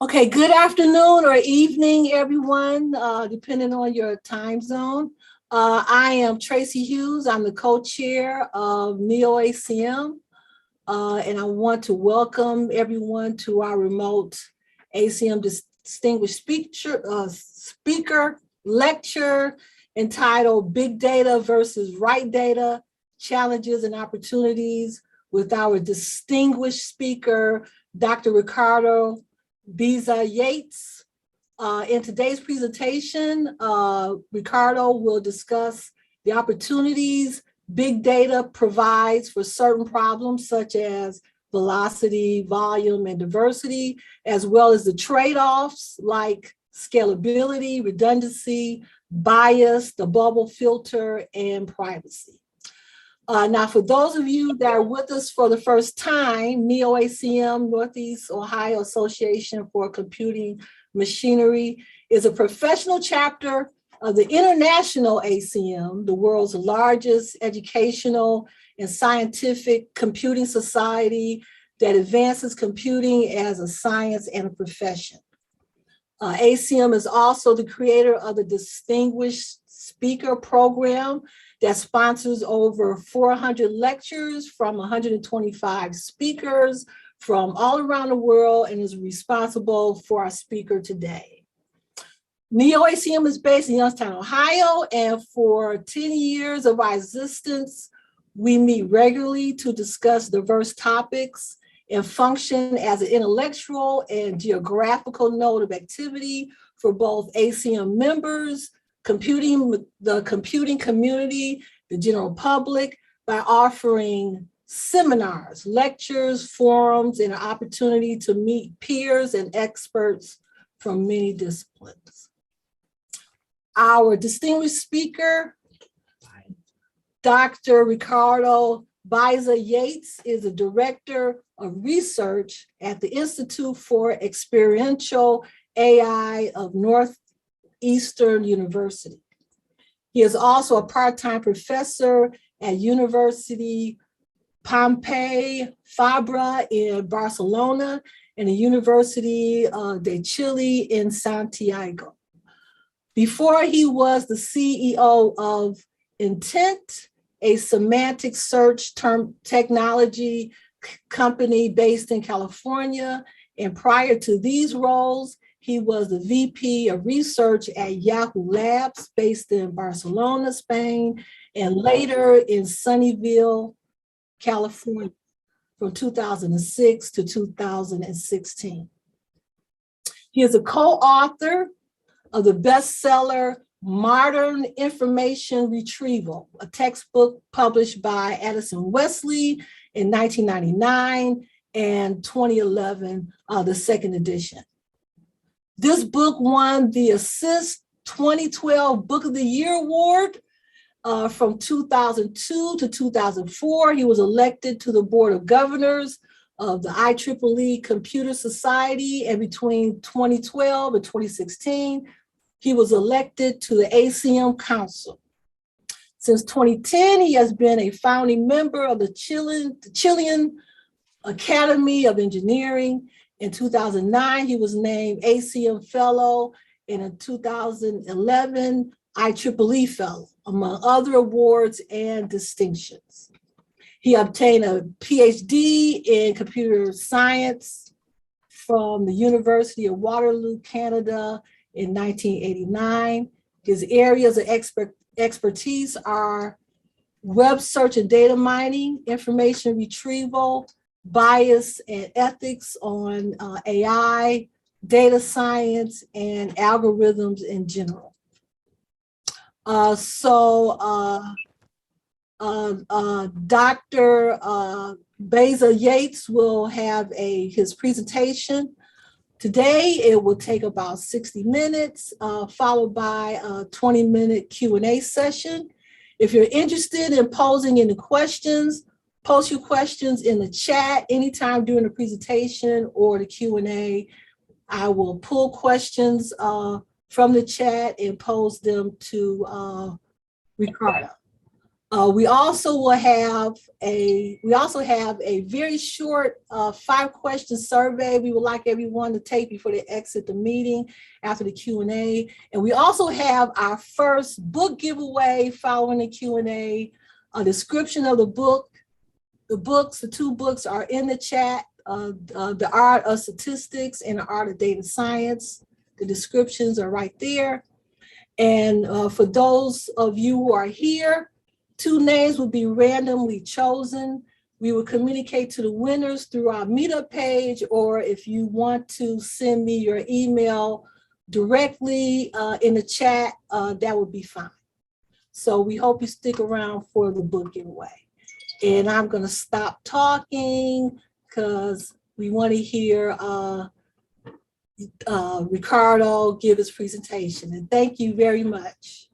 Okay, good afternoon or evening, everyone, depending on your time zone. I am Tracy Hughes. I'm the co-chair of NEO ACM, and I want to welcome everyone to our remote ACM Distinguished Speaker lecture entitled Big Data versus Right Data, Challenges and Opportunities with our distinguished speaker, Dr. Ricardo Baeza-Yates. In today's presentation, Ricardo will discuss the opportunities big data provides for certain problems such as velocity, volume, and diversity, as well as the trade-offs like scalability, redundancy, bias, the bubble filter, and privacy. Now, for those of you that are with us for the first time, NEO ACM, Northeast Ohio Association for Computing Machinery, is a professional chapter of the International ACM, the world's largest educational and scientific computing society that advances computing as a science and a profession. ACM is also the creator of the Distinguished Speaker Program that sponsors over 400 lectures from 125 speakers from all around the world and is responsible for our speaker today. NEO ACM is based in Youngstown, Ohio, and for 10 years of our existence, we meet regularly to discuss diverse topics and function as an intellectual and geographical node of activity for both ACM members, the computing community, the general public, by offering seminars, lectures, forums, and an opportunity to meet peers and experts from many disciplines. Our distinguished speaker, Dr. Ricardo Baeza-Yates, is a director of research at the Institute for Experiential AI of Northeastern University. He is also a part-time professor at University Pompeu Fabra in Barcelona and the University de Chile in Santiago. Before he was the CEO of Intent, a semantic search technology company based in California, and prior to these roles, he was the VP of research at Yahoo Labs based in Barcelona, Spain, and later in Sunnyvale, California from 2006 to 2016. He is a co-author of the bestseller Modern Information Retrieval, a textbook published by Addison Wesley in 1999 and 2011, the second edition. This book won the Assist 2012 Book of the Year Award. From 2002 to 2004, he was elected to the Board of Governors of the IEEE Computer Society, and between 2012 and 2016, he was elected to the ACM Council. Since 2010, he has been a founding member of the Chilean Academy of Engineering. In 2009, he was named ACM Fellow, and in 2011, IEEE Fellow, among other awards and distinctions. He obtained a PhD in computer science from the University of Waterloo, Canada in 1989. His areas of expertise are web search and data mining, information retrieval, bias and ethics on AI, data science, and algorithms in general. Dr. Baeza-Yates will have his presentation. Today, it will take about 60 minutes, followed by a 20-minute Q&A session. If you're interested in posing any questions, post your questions in the chat anytime during the presentation or the Q&A. I will pull questions from the chat and pose them to Ricardo. We also have a very short 5-question survey we would like everyone to take before they exit the meeting after the Q&A. And we also have our first book giveaway following the Q&A. A description of the book. The 2 books are in the chat. The Art of Statistics and the Art of Data Science. The descriptions are right there. And for those of you who are here, 2 names will be randomly chosen. We will communicate to the winners through our meetup page, or if you want to send me your email directly in the chat, that would be fine. So we hope you stick around for the book giveaway. And I'm going to stop talking because we want to hear Ricardo give his presentation. And thank you very much.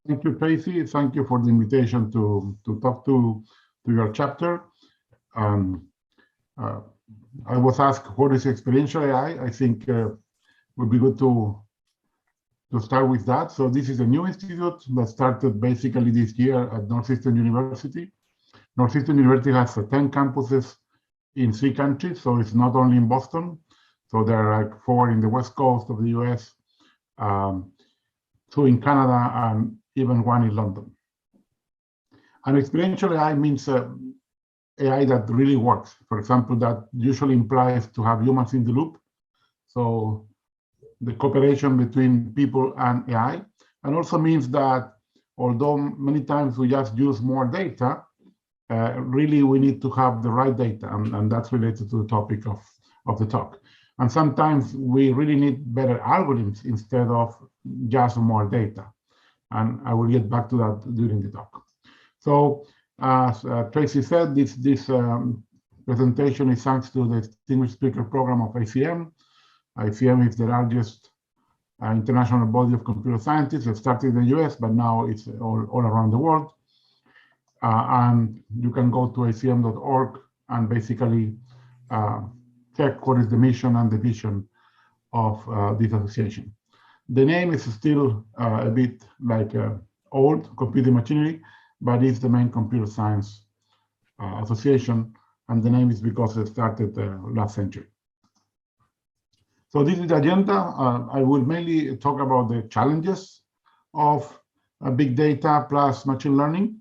Thank you, Tracy. Thank you for the invitation to talk to your chapter. I was asked, what is experiential AI? I think it would be good to start with that. So this is a new institute that started basically this year at Northeastern University. Northeastern University has 10 campuses in 3 countries, so it's not only in Boston. So there are like 4 in the West Coast of the US, 2 in Canada, and even 1 in London. And experiential AI means AI that really works. For example, that usually implies to have humans in the loop. So the cooperation between people and AI, and also means that although many times we just use more data, really we need to have the right data, and that's related to the topic of the talk. And sometimes we really need better algorithms instead of just more data. And I will get back to that during the talk. So as Tracy said, this presentation is thanks to the Distinguished Speaker Program of ACM. ACM is the largest international body of computer scientists. It started in the US, but now it's all around the world. And you can go to acm.org and basically check what is the mission and the vision of this association. The name is still a bit like old, computing machinery, but it's the main computer science association, and the name is because it started last century. So this is the agenda. I will mainly talk about the challenges of big data plus machine learning.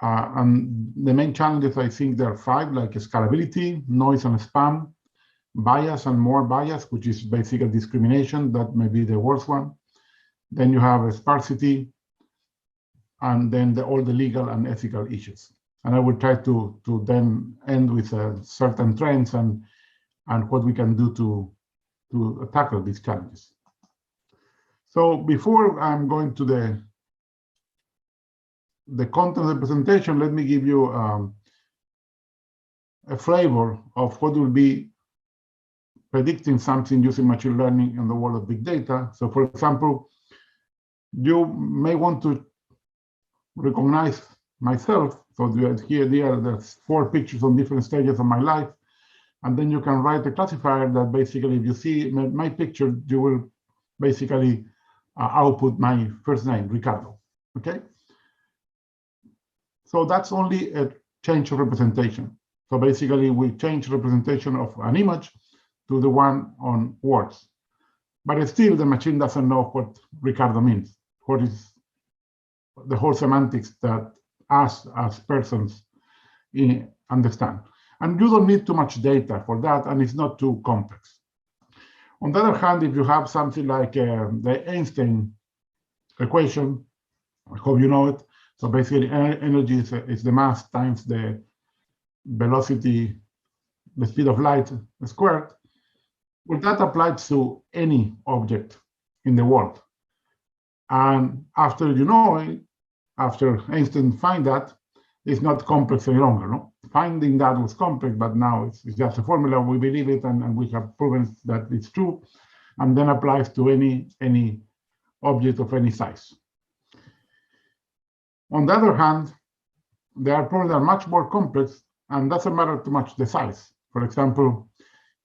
And the main challenges, I think there are 5, like scalability, noise and spam, bias and more bias, which is basically discrimination. That may be the worst one. Then you have sparsity, and then all the legal and ethical issues. And I will try to then end with certain trends and what we can do to tackle these challenges. So before I'm going to the content of the presentation, let me give you a flavor of what will be predicting something using machine learning in the world of big data. So for example, you may want to recognize myself. So there's 4 pictures on different stages of my life. And then you can write a classifier that basically, if you see my picture, you will basically output my first name, Ricardo, okay? So that's only a change of representation. So basically, we change representation of an image to the one on words. But still, the machine doesn't know what Ricardo means, what is the whole semantics that us as persons understand. And you don't need too much data for that, and it's not too complex. On the other hand, if you have something like the Einstein equation, I hope you know it. So basically, energy is the mass times the velocity, the speed of light squared. Well, that applies to any object in the world. And after after Einstein find that, it's not complex any longer. No? Finding that was complex, but now it's just a formula. We believe it, and we have proven that it's true, and then applies to any object of any size. On the other hand, there are problems that are much more complex, and doesn't matter too much the size. For example,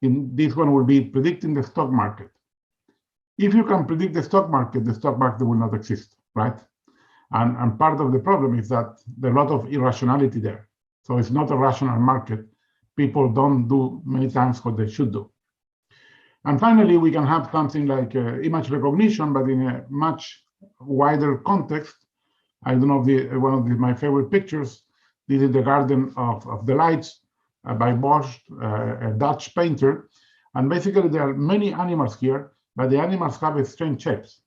in this one will be predicting the stock market. If you can predict the stock market will not exist, right? And part of the problem is that there's a lot of irrationality there. So it's not a rational market. People don't do many times what they should do. And finally, we can have something like image recognition, but in a much wider context. I don't know, one of my favorite pictures, this is the Garden of the Lights by Bosch, a Dutch painter. And basically, there are many animals here, but the animals have strange shapes.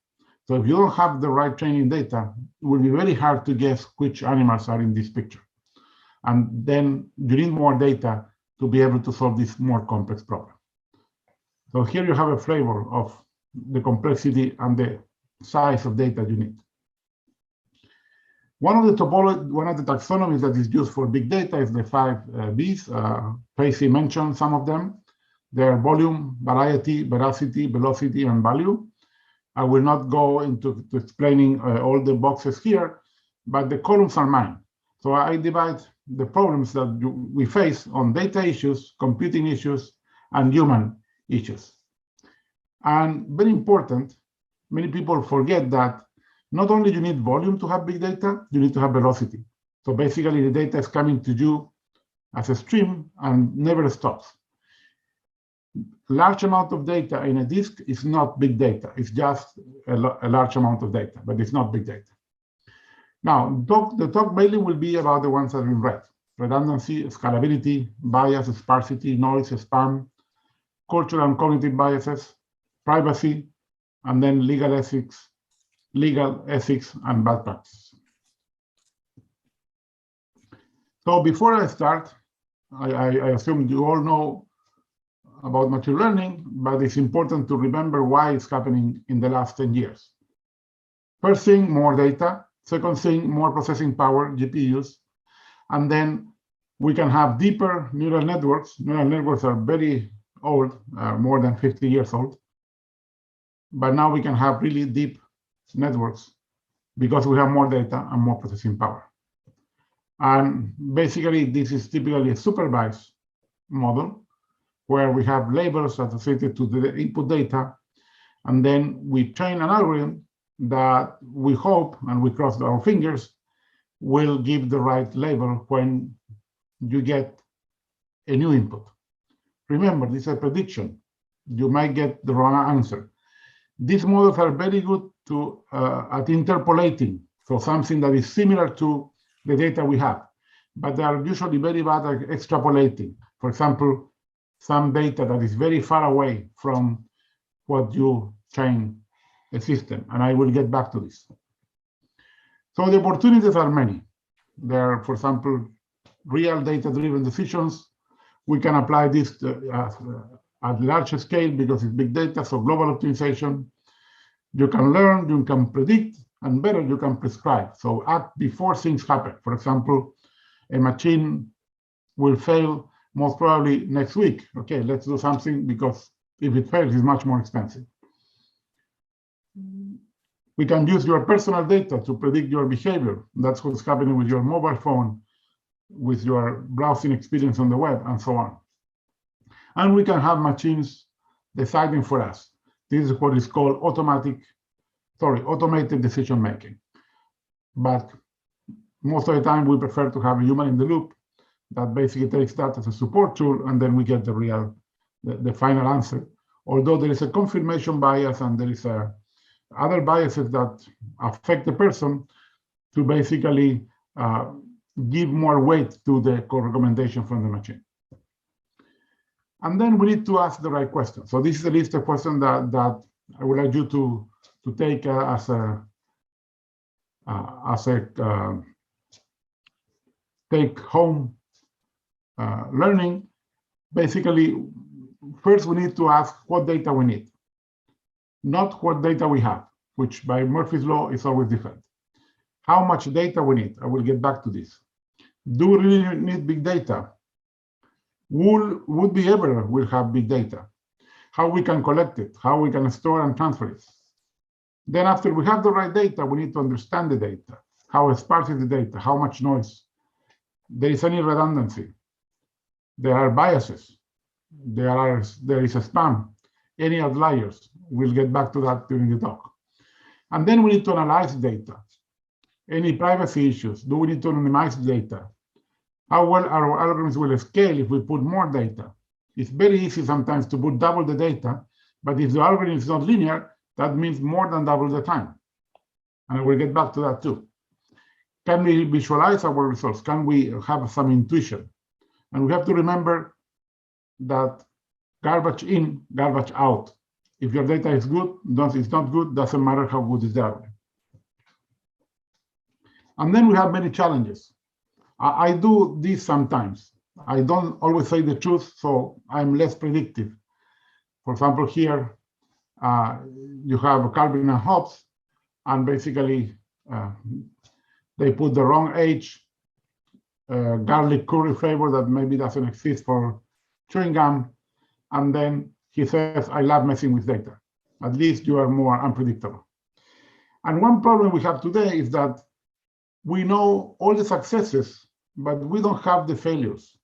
So if you don't have the right training data, it will be very hard to guess which animals are in this picture. And then you need more data to be able to solve this more complex problem. So here you have a flavor of the complexity and the size of data you need. One of the taxonomies that is used for big data is the 5 Bs. Tracy mentioned some of them. They are volume, variety, veracity, velocity, and value. I will not go into explaining all the boxes here, but the columns are mine. So I divide the problems that we face on data issues, computing issues, and human issues. And very important, many people forget that not only you need volume to have big data, you need to have velocity. So basically the data is coming to you as a stream and never stops. Large amount of data in a disk is not big data. It's just a large amount of data, but it's not big data. Now, the talk mainly will be about the ones that are in red: redundancy, scalability, bias, sparsity, noise, spam, cultural and cognitive biases, privacy, and then legal ethics, and bad practice. So before I start, I assume you all know about machine learning, but it's important to remember why it's happening in the last 10 years. First thing, more data. Second thing, more processing power, GPUs. And then we can have deeper neural networks. Neural networks are very old, more than 50 years old. But now we can have really deep networks because we have more data and more processing power. And basically, this is typically a supervised model where we have labels associated to the input data, and then we train an algorithm that we hope, and we cross our fingers, will give the right label when you get a new input. Remember, this is a prediction. You might get the wrong answer. These models are very good at interpolating, so something that is similar to the data we have, but they are usually very bad at extrapolating. For example, some data that is very far away from what you train a system, and I will get back to this. So the opportunities are many. There are, for example, real data-driven decisions. We can apply this at large scale because it's big data, so global optimization. You can learn, you can predict, and better, you can prescribe. So act before things happen. For example, a machine will fail most probably next week. Okay, let's do something, because if it fails, it's much more expensive. We can use your personal data to predict your behavior. That's what's happening with your mobile phone, with your browsing experience on the web, and so on. And we can have machines deciding for us. This is what is called automated decision making. But most of the time, we prefer to have a human in the loop that basically takes that as a support tool, and then we get the final answer. Although there is a confirmation bias and there is other biases that affect the person to basically give more weight to the recommendation from the machine. And then we need to ask the right question. So this is a list of questions that I would like you to take as a take-home learning. Basically, first we need to ask what data we need, not what data we have, which by Murphy's law is always different. How much data we need? I will get back to this. Do we really need big data? Would we ever will have big data? How we can collect it? How we can store and transfer it? Then after we have the right data, we need to understand the data. How sparse is the data? How much noise? There is any redundancy? There are biases. There is a spam. Any outliers? We'll get back to that during the talk. And then we need to analyze data. Any privacy issues? Do we need to anonymize data? How well our algorithms will scale if we put more data? It's very easy sometimes to put double the data, but if the algorithm is not linear, that means more than double the time. And I will get back to that too. Can we visualize our results? Can we have some intuition? And we have to remember that garbage in, garbage out. If your data is good, it's not good, doesn't matter how good is the algorithm. And then we have many challenges. I do this sometimes. I don't always say the truth, so I'm less predictive. For example, here you have Calvin and Hobbes, and basically they put the wrong age garlic curry flavor that maybe doesn't exist for chewing gum, and then he says, I love messing with data. At least you are more unpredictable. And one problem we have today is that we know all the successes, but we don't have the failures.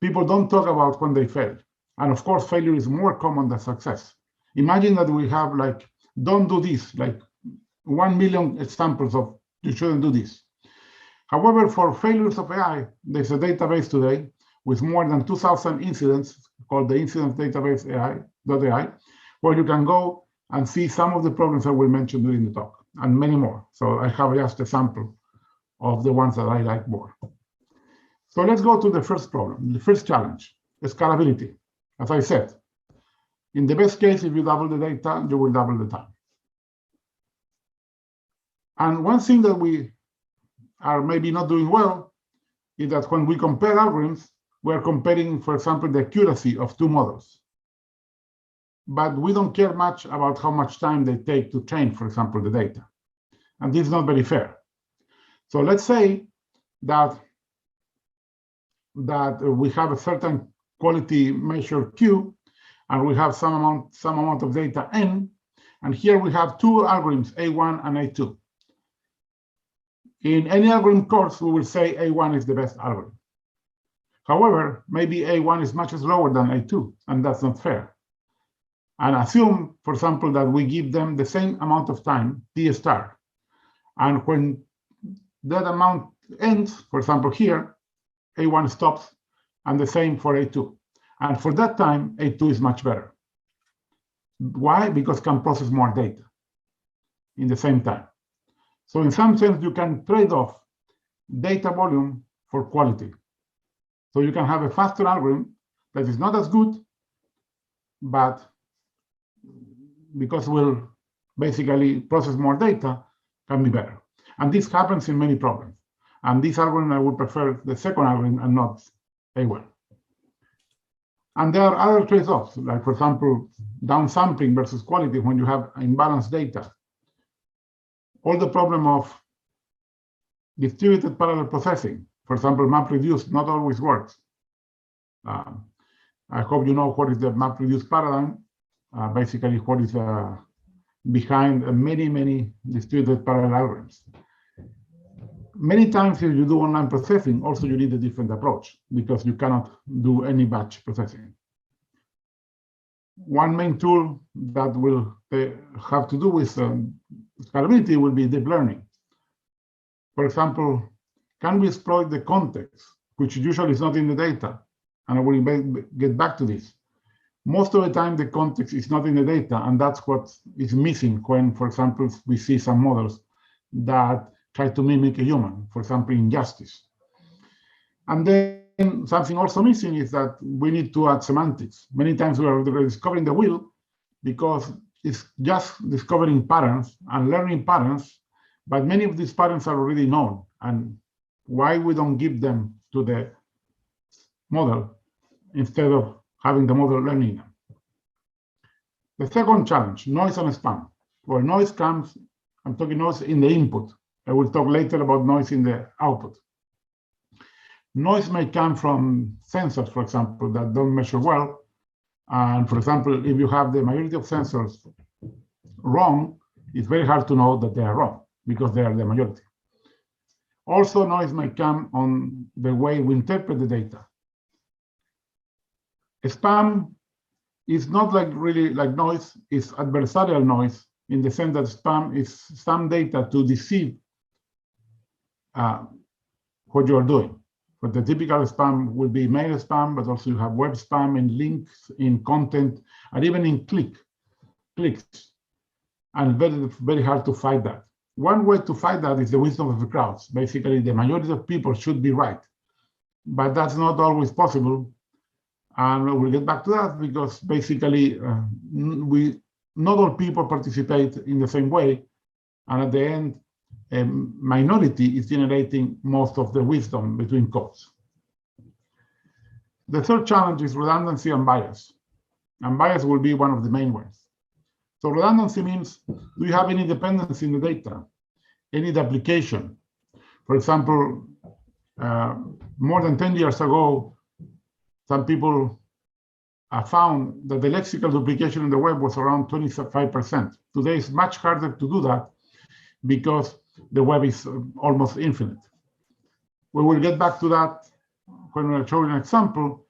People don't talk about when they fail. And of course, failure is more common than success. Imagine that we have like, don't do this, like 1 million examples of you shouldn't do this. However, for failures of AI, there's a database today with more than 2,000 incidents called the incident database AI.ai, where you can go and see some of the problems that we mentioned during the talk and many more. So I have just a sample of the ones that I like more. So let's go to the first problem, the first challenge, scalability. As I said, in the best case, if you double the data, you will double the time. And one thing that we are maybe not doing well is that when we compare algorithms, we're comparing, for example, the accuracy of two models. But we don't care much about how much time they take to train, for example, the data. And this is not very fair. So let's say that we have a certain quality measure Q, and we have some amount of data N, and here we have two algorithms, A1 and A2. In any algorithm course, we will say A1 is the best algorithm. However, maybe A1 is much slower than A2, and that's not fair. And assume, for example, that we give them the same amount of time, T star. And when that amount ends, for example, here, A1 stops, and the same for A2. And for that time, A2 is much better. Why? Because it can process more data in the same time. So in some sense, you can trade off data volume for quality. So you can have a faster algorithm that is not as good, but because we'll basically process more data, can be better. And this happens in many problems. And this algorithm, I would prefer the second algorithm and not A1. And there are other trade-offs, like, for example, downsampling versus quality when you have imbalanced data. All the problem of distributed parallel processing. For example, MapReduce not always works. I hope you know what is the MapReduce paradigm. Basically, what is behind many distributed parallel algorithms. Many times, if you do online processing, also you need a different approach because you cannot do any batch processing. One main tool that will have to do with scalability will be deep learning. For example, can we exploit the context, which usually is not in the data? And I will get back to this. Most of the time, the context is not in the data, and that's what is missing when, for example, we see some models that try to mimic a human, for example, injustice. And then something also missing is that we need to add semantics. Many times we are discovering the wheel because it's just discovering patterns and learning patterns, but many of these patterns are already known. And why we don't give them to the model instead of having the model learning them? The second challenge, noise and spam. Well, noise comes, I'm talking noise in the input. I will talk later about noise in the output. Noise may come from sensors, for example, that don't measure well. And for example, if you have the majority of sensors wrong, it's very hard to know that they are wrong because they are the majority. Also, noise may come on the way we interpret the data. Spam is not really like noise, it's adversarial noise in the sense that spam is some data to deceive what you're doing. But the typical spam will be mail spam, but also you have web spam in links, in content, and even in clicks. And very, very hard to fight that. One way to fight that is the wisdom of the crowds. Basically, the majority of people should be right, but that's not always possible. And we'll get back to that because basically not all people participate in the same way. And at the end, a minority is generating most of the wisdom between codes. The third challenge is redundancy and bias. And bias will be one of the main ones. So redundancy means, do you have any dependency in the data, any duplication? For example, more than 10 years ago, some people found that the lexical duplication in the web was around 25%. Today, it's much harder to do that because the web is almost infinite. We will get back to that when we'll show you an example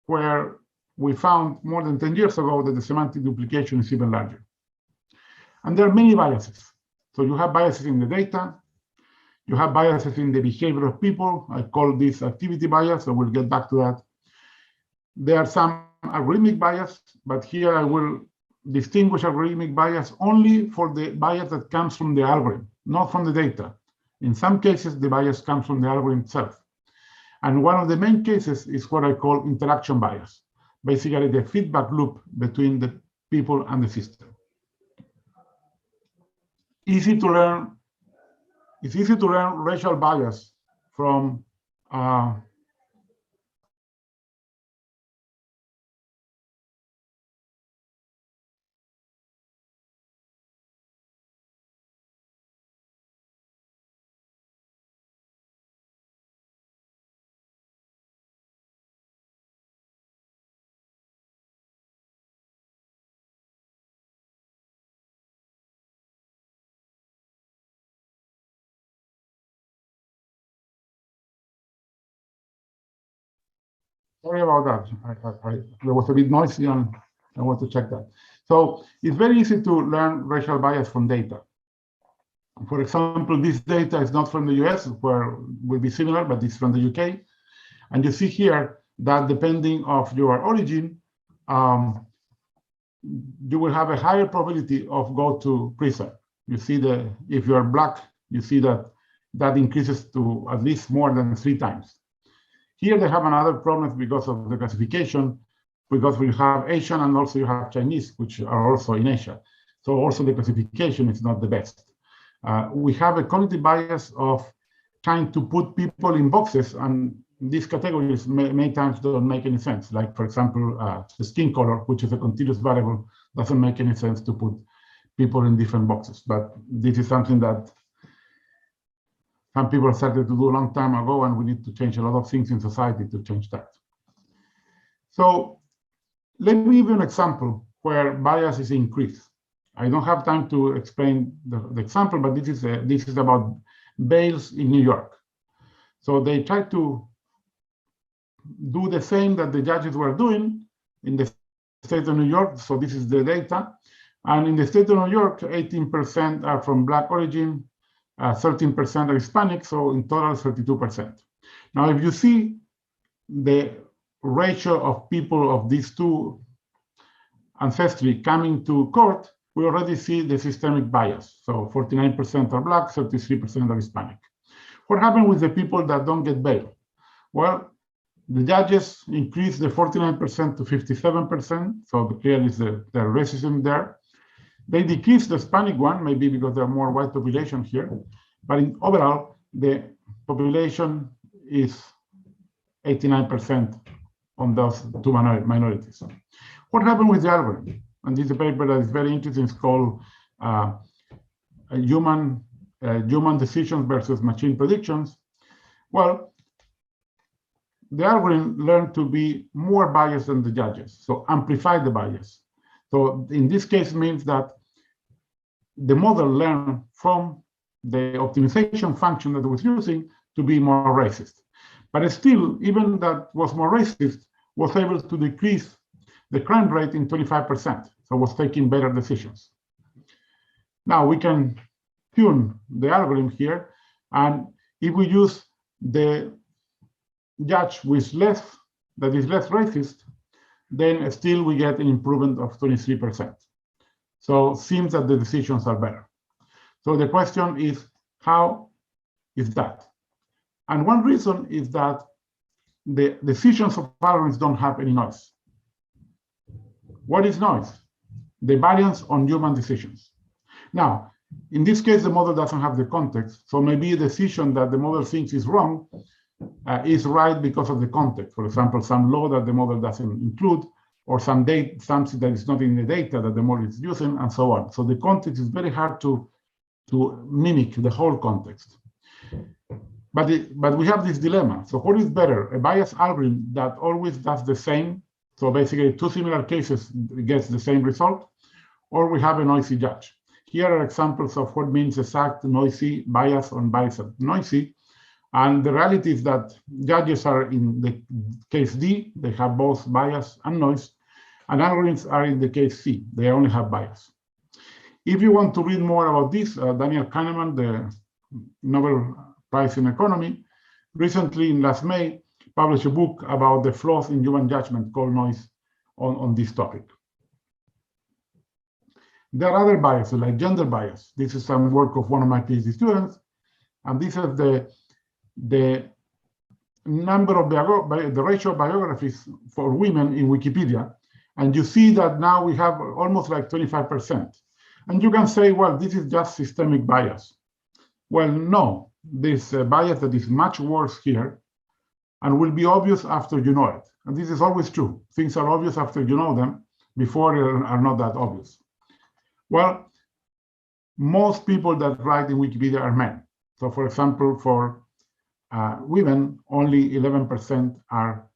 where we found more than 10 years ago that the semantic duplication is even larger. And there are many biases. So you have biases in the data, you have biases in the behavior of people. I call this activity bias, so we'll get back to that. There are some algorithmic bias, but here I will distinguish algorithmic bias only for the bias that comes from the algorithm, not from the data. In some cases, the bias comes from the algorithm itself. And one of the main cases is what I call interaction bias, basically the feedback loop between the people and the system. It's easy to learn racial bias from sorry about that. There was a bit noisy and I want to check that. So it's very easy to learn racial bias from data. For example, this data is not from the US, where it will be similar, but it's from the UK. And you see here that depending of your origin, you will have a higher probability of go to prison. You see if you are Black, you see that increases to at least more than 3 times. Here they have another problem because of the classification, because we have Asian and also you have Chinese, which are also in Asia. So also the classification is not the best. We have a cognitive bias of trying to put people in boxes, and these categories many times don't make any sense. Like, for example, the skin color, which is a continuous variable, doesn't make any sense to put people in different boxes. But this is something that some people started to do a long time ago, and we need to change a lot of things in society to change that. So let me give you an example where bias is increased. I don't have time to explain the example, but this is about bails in New York. So they tried to do the same that the judges were doing in the state of New York. So this is the data. And in the state of New York, 18% are from Black origin, 13% are Hispanic, so in total 32%. Now, if you see the ratio of people of these two ancestry coming to court, we already see the systemic bias. So 49% are Black, 33% are Hispanic. What happened with the people that don't get bail? Well, the judges increased the 49% to 57%, so clearly the racism there. They decreased the Hispanic one, maybe because there are more white population here, but in overall, the population is 89% on those two minorities. What happened with the algorithm? And this is a paper that is very interesting. It's called Human Decisions versus Machine Predictions. Well, the algorithm learned to be more biased than the judges, so amplify the bias. So in this case means that the model learned from the optimization function that it was using to be more racist. But still, even that was more racist, was able to decrease the crime rate in 25%, so was taking better decisions. Now we can tune the algorithm here, and If we use the judge that is less racist, then still we get an improvement of 23%. So it seems that the decisions are better. So the question is, how is that? And one reason is that the decisions of algorithms don't have any noise. What is noise? The variance on human decisions. Now, in this case, the model doesn't have the context, so maybe a decision that the model thinks is wrong is right because of the context. For example, some law that the model doesn't include, or something that is not in the data that the model is using, and so on. So the context is very hard to mimic the whole context. But we have this dilemma. So what is better, a biased algorithm that always does the same, so basically two similar cases gets the same result, or we have a noisy judge? Here are examples of what means exact, noisy, bias, unbiased, noisy. And the reality is that judges are in the case D, they have both bias and noise, and algorithms are in the case C, they only have bias. If you want to read more about this, Daniel Kahneman, the Nobel Prize in Economy, recently in last May, published a book about the flaws in human judgment called Noise on this topic. There are other biases, like gender bias. This is some work of one of my PhD students, and this is the number of the ratio of biographies for women in Wikipedia, and you see that now we have almost like 25%. And you can say, well, this is just systemic bias. Well, no, this bias that is much worse here and will be obvious after you know it. And this is always true. Things are obvious after you know them, before they are not that obvious. Well, most people that write in Wikipedia are men. So for example, for women, only 11% are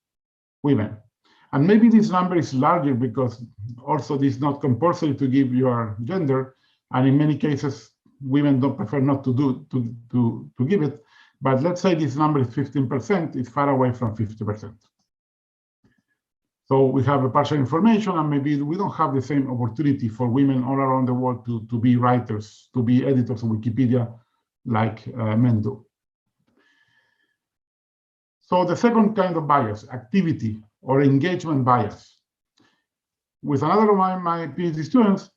women. And maybe this number is larger because also this is not compulsory to give your gender. And in many cases, women don't prefer not to give it. But let's say this number is 15%, it's far away from 50%. So we have a partial information, and maybe we don't have the same opportunity for women all around the world to be writers, to be editors of Wikipedia like men do. So the second kind of bias, activity or engagement bias. With another of my PhD students,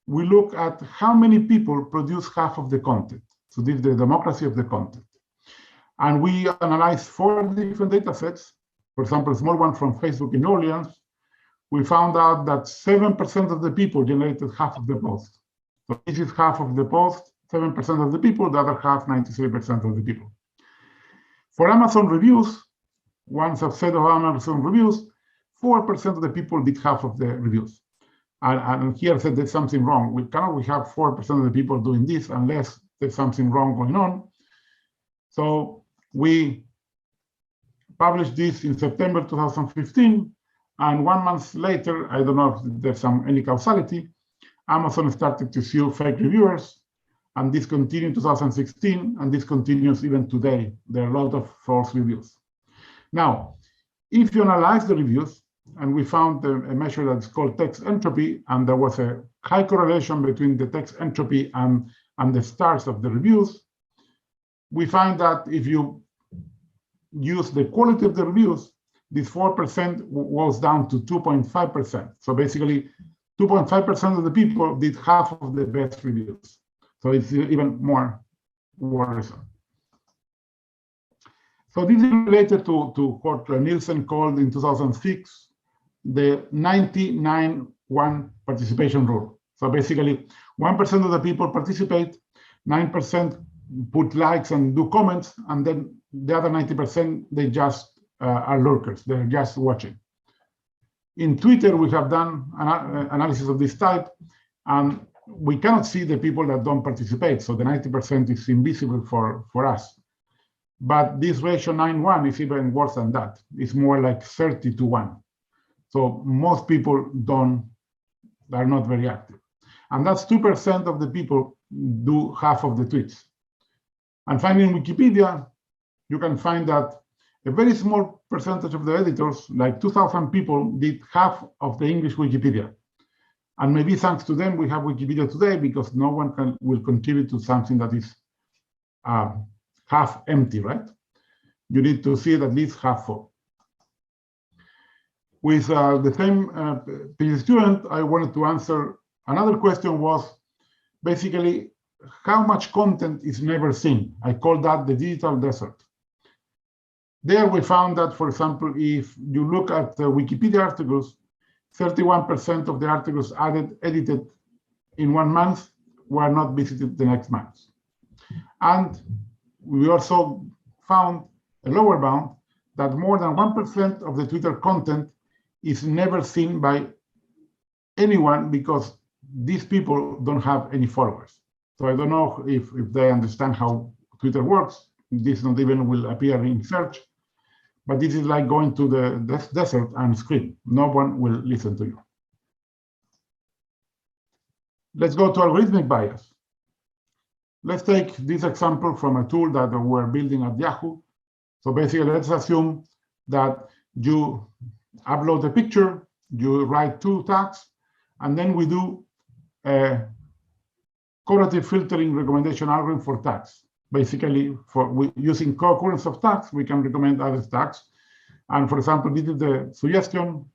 we look at how many people produce half of the content. So this is the democracy of the content. And we analyzed 4 different data sets. For example, a small one from Facebook in New Orleans. We found out that 7% of the people generated half of the post. So this is half of the post, 7% of the people, the other half, 93% of the people. For Amazon reviews, one subset of Amazon reviews, 4% of the people did half of the reviews. And here said there's something wrong. We have 4% of the people doing this unless there's something wrong going on. So we published this in September 2015, and 1 month later, I don't know if there's any causality, Amazon started to sue fake reviewers, and this continued in 2016, and this continues even today. There are a lot of false reviews. Now, if you analyze the reviews, and we found a measure that's called text entropy, and there was a high correlation between the text entropy and the stars of the reviews, we find that if you use the quality of the reviews, this 4% was down to 2.5%. So basically, 2.5% of the people did half of the best reviews. So it's even more worrisome. So this is related to what Nielsen called in 2006 the 99-1 participation rule. So basically, 1% of the people participate, 9% put likes and do comments, and then the other 90%, they just are lurkers. They're just watching. In Twitter, we have done an analysis of this type, and we cannot see the people that don't participate. So the 90% is invisible for us. But this ratio 9-1 is even worse than that. It's more like 30-1. So most people are not very active. And that's 2% of the people do half of the tweets. And finally, in Wikipedia, you can find that a very small percentage of the editors, like 2,000 people, did half of the English Wikipedia. And maybe thanks to them, we have Wikipedia today, because no one will contribute to something that is half empty, right? You need to see it at least half full. With the same PhD student, I wanted to answer another question was basically how much content is never seen. I call that the digital desert. There we found that, for example, if you look at Wikipedia articles, 31% of the articles edited in 1 month were not visited the next month. And we also found a lower bound that more than 1% of the Twitter content is never seen by anyone because these people don't have any followers. So I don't know if they understand how Twitter works. This not even will appear in search, but this is like going to the desert and scream. No one will listen to you. Let's go to algorithmic bias. Let's take this example from a tool that we're building at Yahoo. So basically, let's assume that you upload a picture, you write 2 tags, and then we do a correlative filtering recommendation algorithm for tags. Basically, using co-occurrence of tags, we can recommend other tags. And for example, this is the suggestion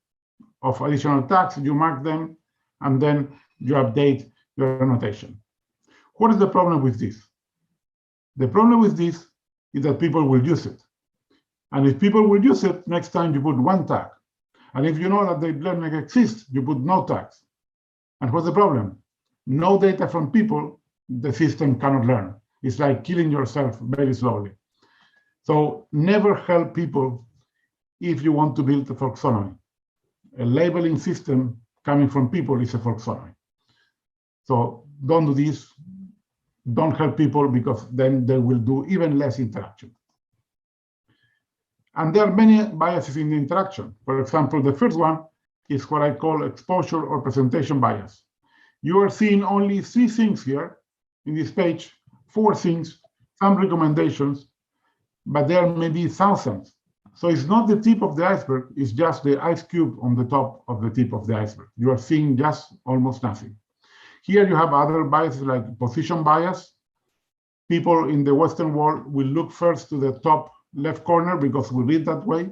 of additional tags. You mark them, and then you update your annotation. What is the problem with this? The problem with this is that people will use it. And if people will use it, next time you put 1 tag. And if you know that deep learning exists, you put no tags. And what's the problem? No data from people, the system cannot learn. It's like killing yourself very slowly. So never help people if you want to build a folksonomy. A labeling system coming from people is a folksonomy. So don't do this. Don't help people because then they will do even less interaction. And there are many biases in the interaction. For example, the first one is what I call exposure or presentation bias. You are seeing only 3 things here in this page, 4 things, some recommendations, but there may be thousands. So it's not the tip of the iceberg, it's just the ice cube on the top of the tip of the iceberg. You are seeing just almost nothing. Here you have other biases like position bias. People in the Western world will look first to the top left corner because we read that way.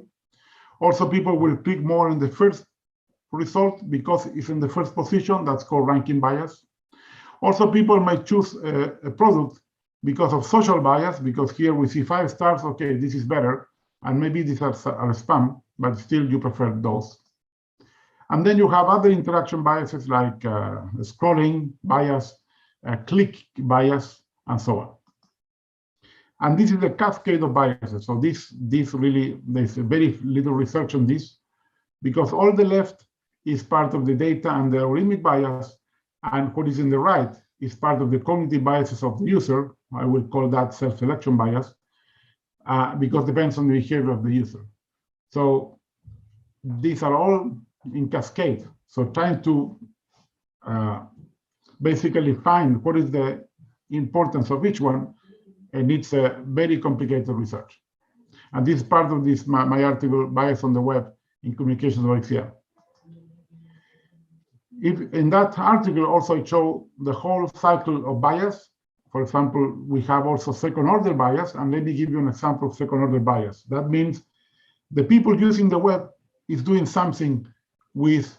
Also, people will click more on the first result because it's in the first position. That's called ranking bias. Also, people might choose a product because of social bias, because here we see 5 stars. Okay, this is better. And maybe these are spam, but still you prefer those. And then you have other interaction biases like scrolling bias, click bias, and so on. And this is the cascade of biases. So this really, there's very little research on this because all the left is part of the data and the algorithmic bias, and what is in the right is part of the cognitive biases of the user. I will call that self-selection bias because it depends on the behavior of the user. So these are all in cascade. So trying to basically find what is the importance of each one, and it's a very complicated research. And this is part of this my article, Bias on the Web in Communications of ACM. In that article also I show the whole cycle of bias. For example, we have also second order bias, and let me give you an example of second order bias. That means the people using the web is doing something with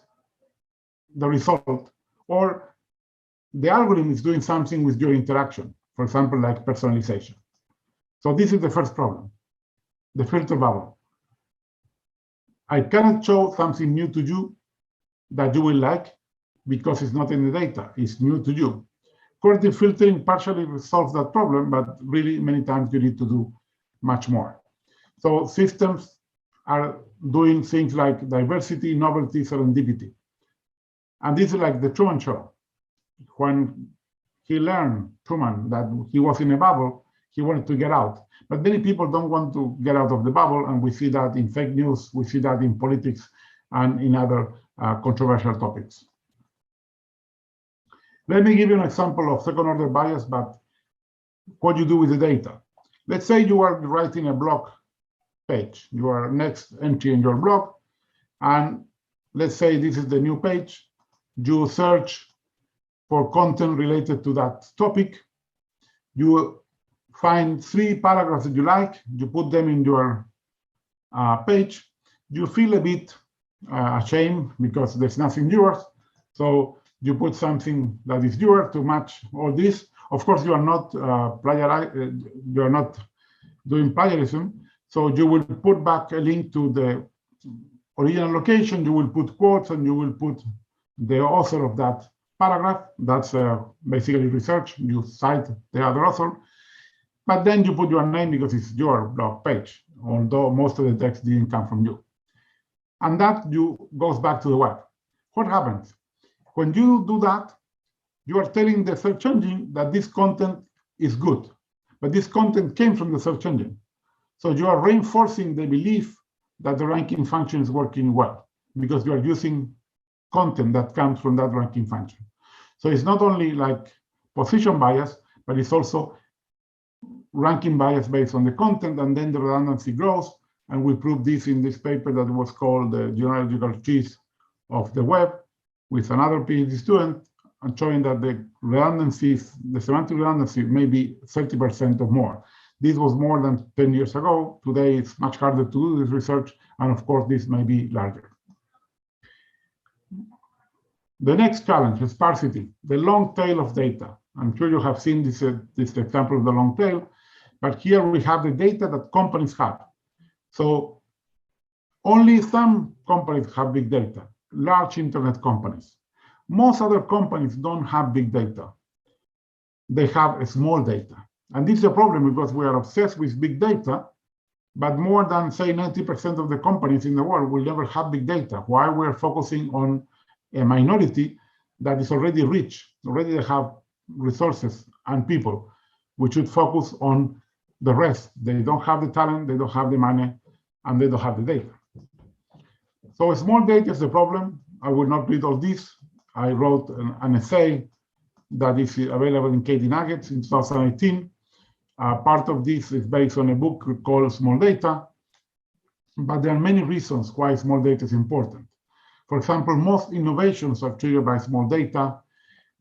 the result, or the algorithm is doing something with your interaction, for example, like personalization. So this is the first problem, the filter bubble. I cannot show something new to you that you will like because it's not in the data, it's new to you. Correlative filtering partially solves that problem, but really many times you need to do much more. So systems are doing things like diversity, novelty, serendipity. And this is like the Truman Show. When he learned, Truman, that he was in a bubble, he wanted to get out. But many people don't want to get out of the bubble, and we see that in fake news, we see that in politics and in other controversial topics. Let me give you an example of second order bias, but what you do with the data. Let's say you are writing a blog page, your next entry in your blog, and let's say this is the new page. You search for content related to that topic. You find 3 paragraphs that you like, you put them in your page, you feel a bit ashamed because there's nothing yours. So you put something that is yours to match all this. Of course, you are not you are not doing plagiarism. So you will put back a link to the original location, you will put quotes, and you will put the author of that paragraph. That's basically research. You cite the other author, but then you put your name because it's your blog page, although most of the text didn't come from you. And that goes back to the web. What happens? When you do that, you are telling the search engine that this content is good, but this content came from the search engine. So you are reinforcing the belief that the ranking function is working well, because you are using content that comes from that ranking function. So it's not only like position bias, but it's also ranking bias based on the content, and then the redundancy grows. And we proved this in this paper that was called the genealogical trees of the web with another PhD student, and showing that the redundancies, the semantic redundancy may be 30% or more. This was more than 10 years ago. Today, it's much harder to do this research, and of course, this may be larger. The next challenge is sparsity, the long tail of data. I'm sure you have seen this example of the long tail, but here we have the data that companies have. So only some companies have big data, large internet companies. Most other companies don't have big data. They have a small data. And this is a problem because we are obsessed with big data, but more than, say, 90% of the companies in the world will never have big data. Why we're focusing on a minority that is already rich, already they have resources and people. We should focus on the rest. They don't have the talent, they don't have the money, and they don't have the data. So small data is the problem. I will not read all this. I wrote an essay that is available in KD Nuggets in 2018. Part of this is based on a book called Small Data, but there are many reasons why small data is important. For example, most innovations are triggered by small data.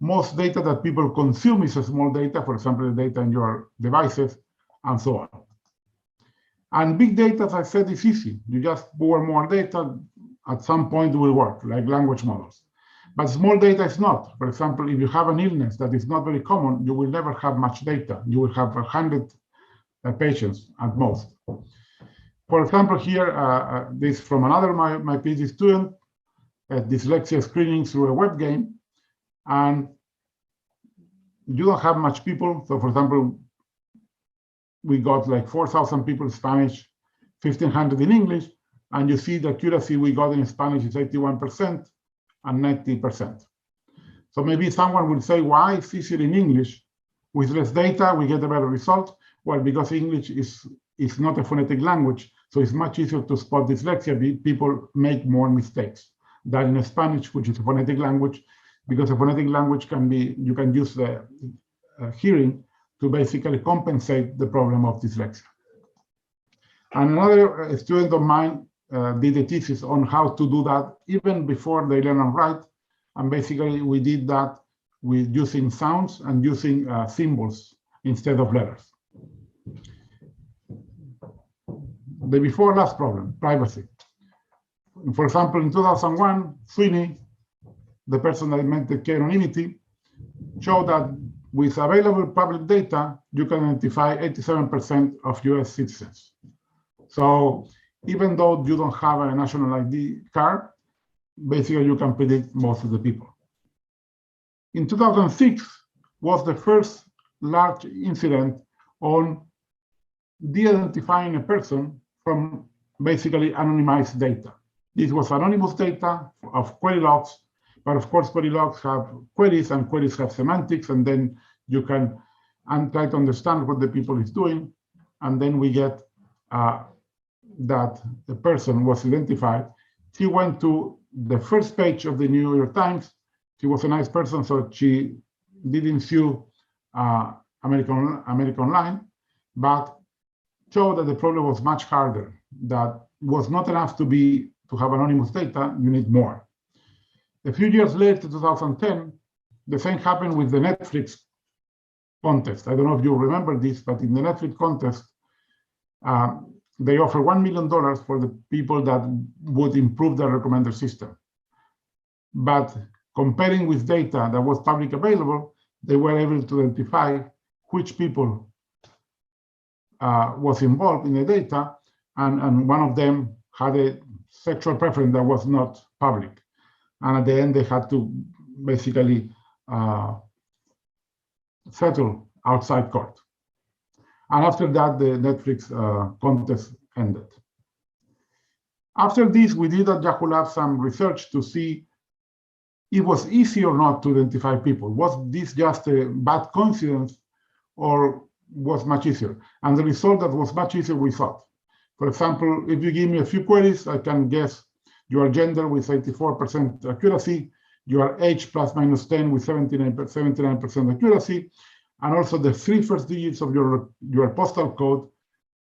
Most data that people consume is a small data, for example, the data in your devices, and so on. And big data, as I said, is easy. You just pour more data, at some point it will work, like language models. But small data is not. For example, if you have an illness that is not very common, you will never have much data. You will have 100 patients at most. For example, here, this from another my PhD student, dyslexia screening through a web game. And you don't have much people. So for example, we got like 4,000 people in Spanish, 1,500 in English, and you see the accuracy we got in Spanish is 81% and 90%. So maybe someone will say, why it's easier in English? With less data, we get a better result. Well, because English is not a phonetic language, so it's much easier to spot dyslexia. People make more mistakes than in Spanish, which is a phonetic language, because a phonetic language can be, you can use the hearing to basically compensate the problem of dyslexia. And another student of mine did a thesis on how to do that even before they learn and write. And basically we did that with using sounds and using symbols instead of letters. The before last problem, privacy. For example, in 2001, Sweeney, the person that invented k-anonymity, showed that with available public data, you can identify 87% of US citizens. So even though you don't have a national ID card, basically you can predict most of the people. In 2006 was the first large incident on de-identifying a person from basically anonymized data. This was anonymous data of query logs, but of course query logs have queries and queries have semantics, and then you can try to understand what the people is doing, and then we get that the person was identified. She went to the first page of the New York Times. She was a nice person, so she didn't sue American Online, but showed that the problem was much harder. That was not enough to have anonymous data. You need more. A few years later, 2010, the same happened with the Netflix contest. I don't know if you remember this, but in the Netflix contest, they offer $1 million for the people that would improve their recommender system. But comparing with data that was public available, they were able to identify which people was involved in the data, and one of them had a sexual preference that was not public. And at the end, they had to basically settle outside court. And after that, the Netflix contest ended. After this, we did at Yahoo Labs some research to see if it was easy or not to identify people. Was this just a bad coincidence or was much easier? And the result that was much easier we thought. For example, if you give me a few queries, I can guess your gender with 84% accuracy, your age plus minus 10 with 79% accuracy, and also the three first digits of your postal code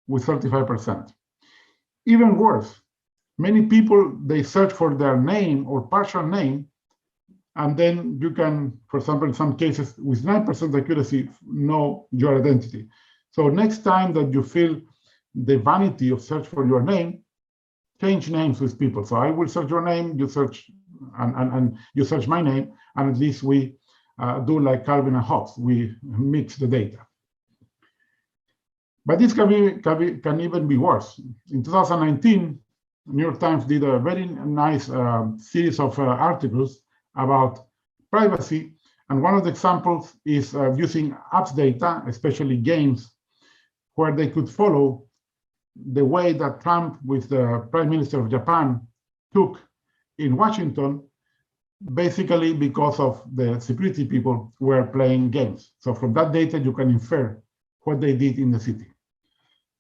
with 35%. Even worse, many people, they search for their name or partial name, and then you can, for example, in some cases with 9% accuracy, know your identity. So next time that you feel the vanity of search for your name, change names with people. So I will search your name, you search, and you search my name, and at least we do like Calvin and Hobbes, we mix the data. But this can even be worse. In 2019, New York Times did a very nice series of articles about privacy. And one of the examples is using apps data, especially games, where they could follow the way that Trump, with the Prime Minister of Japan, took in Washington, basically because of the security people were playing games. So from that data, you can infer what they did in the city.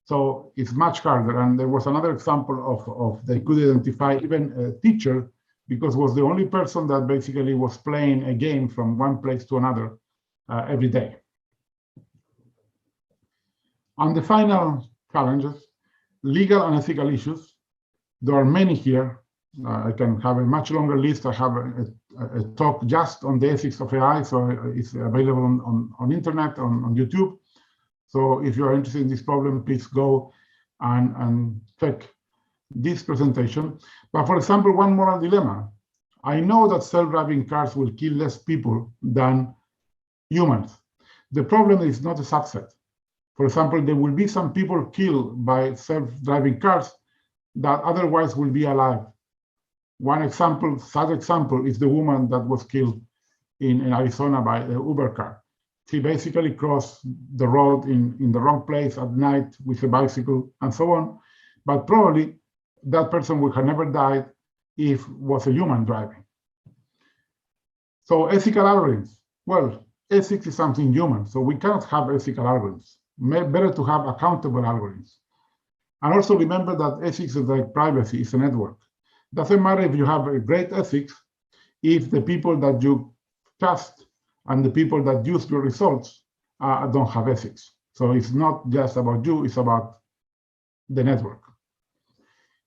So it's much harder. And there was another example of they could identify even a teacher because was the only person that basically was playing a game from one place to another every day. On the final challenges, legal and ethical issues. There are many here. I can have a much longer list. I have a talk just on the ethics of AI, so it's available on internet, on YouTube. So if you are interested in this problem, please go and check this presentation. But for example, one moral dilemma. I know that self-driving cars will kill less people than humans. The problem is not a subset. For example, there will be some people killed by self-driving cars that otherwise will be alive. One example, sad example, is the woman that was killed in Arizona by an Uber car. She basically crossed the road in the wrong place at night with a bicycle and so on. But probably that person would have never died if it was a human driving. So ethical algorithms. Well, ethics is something human, so we cannot have ethical algorithms. Better to have accountable algorithms. And also remember that ethics is like privacy, it's a network. Doesn't matter if you have a great ethics, if the people that you trust and the people that use your results don't have ethics. So it's not just about you, it's about the network.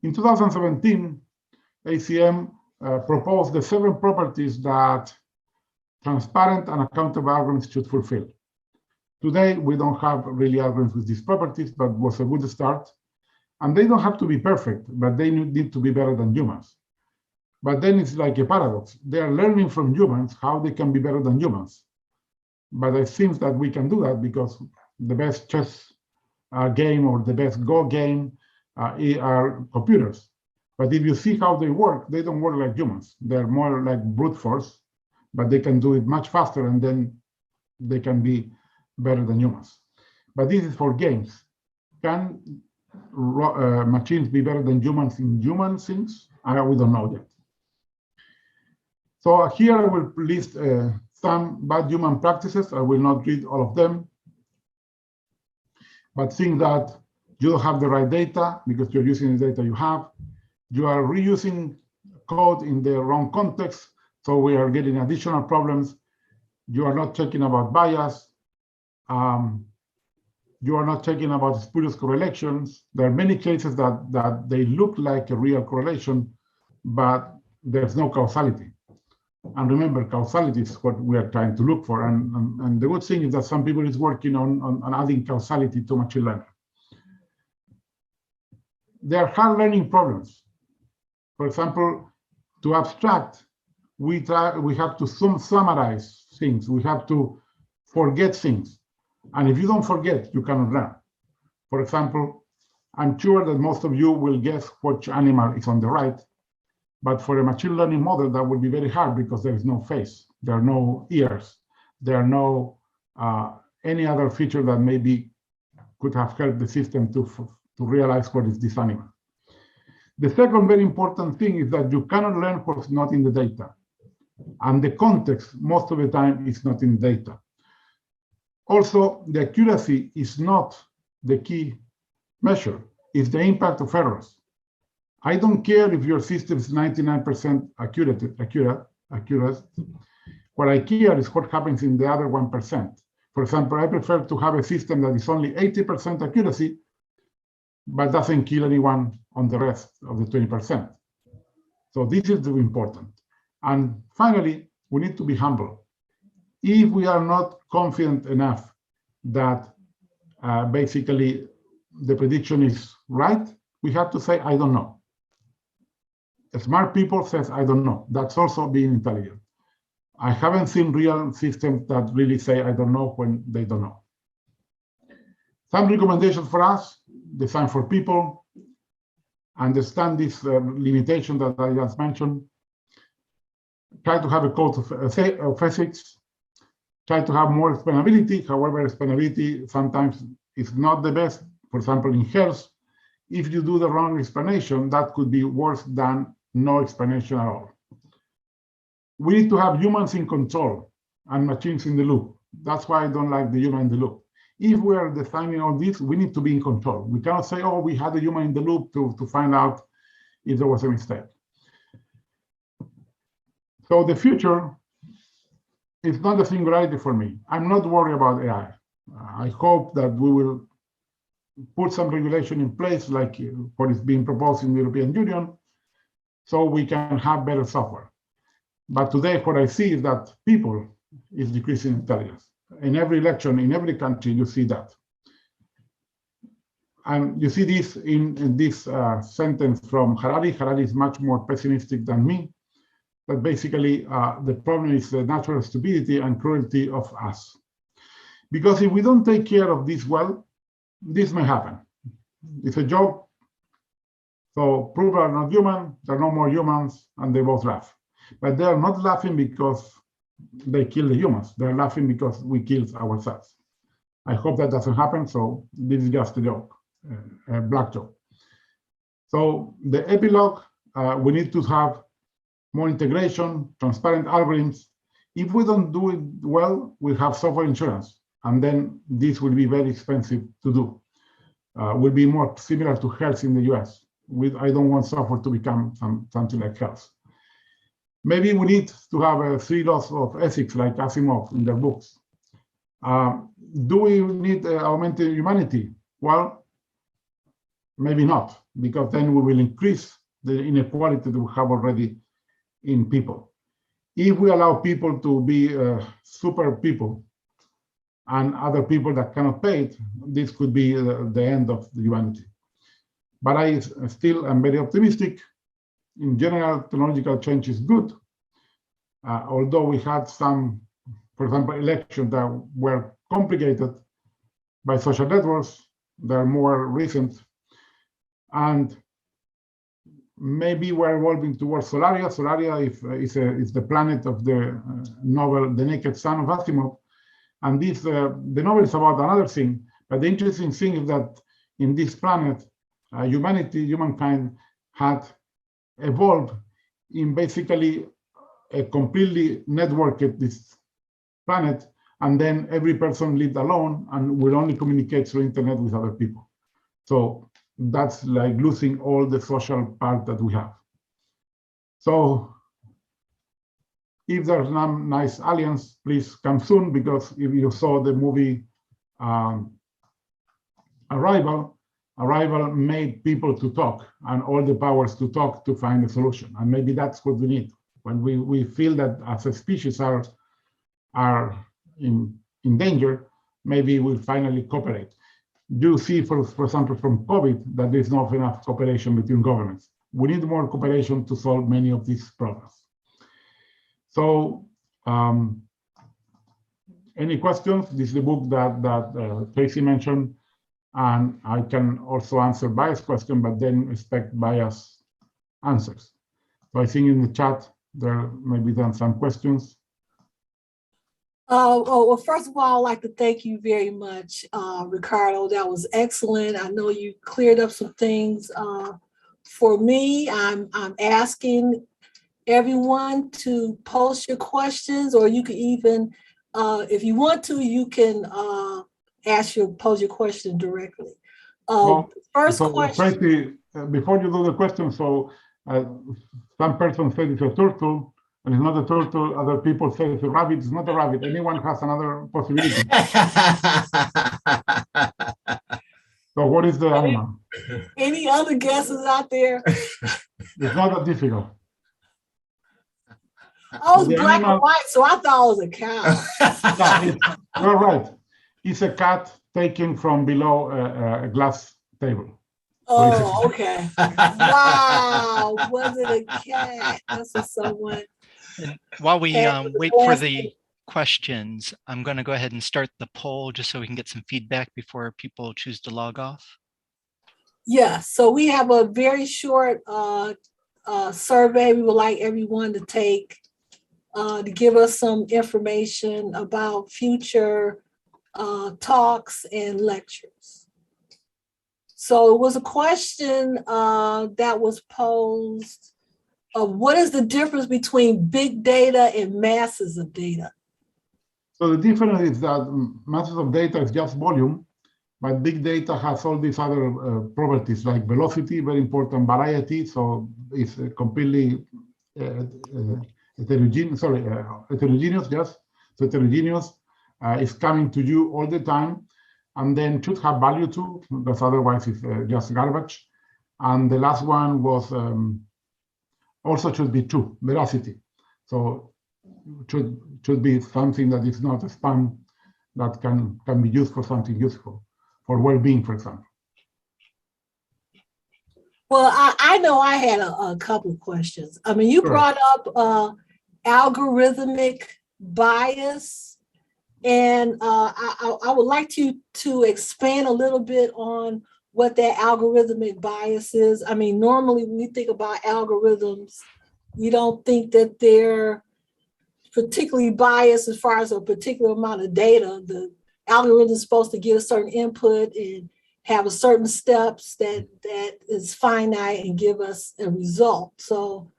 In 2017, ACM proposed the 7 properties that transparent and accountable algorithms should fulfill. Today, we don't have really algorithms with these properties, but it was a good start. And they don't have to be perfect, but they need to be better than humans. But then it's like a paradox. They are learning from humans how they can be better than humans. But it seems that we can do that because the best chess game or the best Go game are computers. But if you see how they don't work like humans. They're more like brute force, but they can do it much faster and then they can be better than humans. But this is for games. Can machines be better than humans in human things? We don't know yet. So here I will list some bad human practices. I will not read all of them, but think that you don't have the right data because you're using the data you have. You are reusing code in the wrong context, so we are getting additional problems. You are not checking about bias. You are not checking about spurious correlations. There are many cases that they look like a real correlation, but there's no causality. And remember, causality is what we are trying to look for. And the good thing is that some people is working on adding causality to machine learning. There are hard learning problems. For example, to abstract, we have to summarize things. We have to forget things. And if you don't forget, you cannot learn. For example, I'm sure that most of you will guess which animal is on the right. But for a machine learning model, that would be very hard because there is no face, there are no ears, there are no any other feature that maybe could have helped the system to realize what is this animal. The second very important thing is that you cannot learn what's not in the data. And the context, most of the time, is not in the data. Also, the accuracy is not the key measure, it's the impact of errors. I don't care if your system is 99% accurate. What I care is what happens in the other 1%. For example, I prefer to have a system that is only 80% accuracy, but doesn't kill anyone on the rest of the 20%. So this is important. And finally, we need to be humble. If we are not confident enough that basically the prediction is right, we have to say, I don't know. Smart people says, I don't know. That's also being intelligent. I haven't seen real systems that really say, I don't know when they don't know. Some recommendations for us, design for people, understand this limitation that I just mentioned, try to have a code of ethics, try to have more explainability. However, explainability sometimes is not the best. For example, in health, if you do the wrong explanation, that could be worse than no explanation at all. We need to have humans in control and machines in the loop. That's why I don't like the human in the loop. If we are designing all this, we need to be in control. We cannot say, oh, we had a human in the loop to find out if there was a mistake. So the future is not a singularity for me. I'm not worried about AI. I hope that we will put some regulation in place like what is being proposed in the European Union, so we can have better software. But today, what I see is that people is decreasing intelligence. In every election, in every country, you see that. And you see this in this sentence from Harari. Harari is much more pessimistic than me. But basically, the problem is the natural stupidity and cruelty of us. Because if we don't take care of this well, this may happen. It's a joke. So proof are not human, there are no more humans, and they both laugh. But they are not laughing because they kill the humans. They're laughing because we killed ourselves. I hope that doesn't happen, so this is just a joke, a black joke. So the epilogue, we need to have more integration, transparent algorithms. If we don't do it well, we have software insurance, and then this will be very expensive to do. Will be more similar to health in the US. I don't want software to become something like health. Maybe we need to have 3 laws of ethics like Asimov in their books. Do we need augmented humanity? Well, maybe not, because then we will increase the inequality that we have already in people. If we allow people to be super people and other people that cannot pay it, this could be the end of the humanity. But I still am very optimistic. In general, technological change is good. Although we had some, for example, elections that were complicated by social networks, they're more recent. And maybe we're evolving towards Solaria. Solaria is the planet of the novel The Naked Sun of Asimov. And this, the novel is about another thing. But the interesting thing is that in this planet, humankind had evolved in basically a completely networked this planet, and then every person lived alone and will only communicate through internet with other people. So that's like losing all the social part that we have. So if there's some nice aliens, please come soon, because if you saw the movie Arrival made people to talk and all the powers to talk to find a solution. And maybe that's what we need. when we feel that as a species are in danger, maybe we'll finally cooperate. You see, for example, from COVID, that there's not enough cooperation between governments. We need more cooperation to solve many of these problems. So, any questions? This is the book that Tracy mentioned, and I can also answer Baez' question, but then expect Baez' answers. So I think in the chat, there may be then some questions. Well, first of all, I'd like to thank you very much, Ricardo. That was excellent. I know you cleared up some things. For me, I'm asking everyone to post your questions, or you can even, if you want to, you can pose your question directly. First question. Tracy, before you do the question, so some person said it's a turtle, and it's not a turtle. Other people say it's a rabbit. It's not a rabbit. Anyone has another possibility. So what is the animal? Any other guesses out there? It's not that difficult. I was black and white, so I thought it was a cow. Yeah, you're right. It's a cat taken from below a glass table. Oh, okay. Wow, was it a cat? That's what someone. And while we wait for the questions, I'm going to go ahead and start the poll just so we can get some feedback before people choose to log off. Yeah, so we have a very short survey we would like everyone to take to give us some information about future talks and lectures. So it was a question that was posed. What is the difference between big data and masses of data? So the difference is that masses of data is just volume, but big data has all these other properties like velocity, very important, variety, so it's completely heterogeneous, yes. So heterogeneous is coming to you all the time, and then should have value too, because otherwise it's just garbage. And the last one was also should be true, veracity. So should be something that is not a spam, that can be used for something useful, for well-being, for example. Well, I know I had a couple of questions. I mean, you brought up algorithmic bias, and I would like you to expand a little bit on what that algorithmic bias is. I mean, normally when we think about algorithms, we don't think that they're particularly biased as far as a particular amount of data. The algorithm is supposed to get a certain input and have a certain steps that is finite and give us a result. So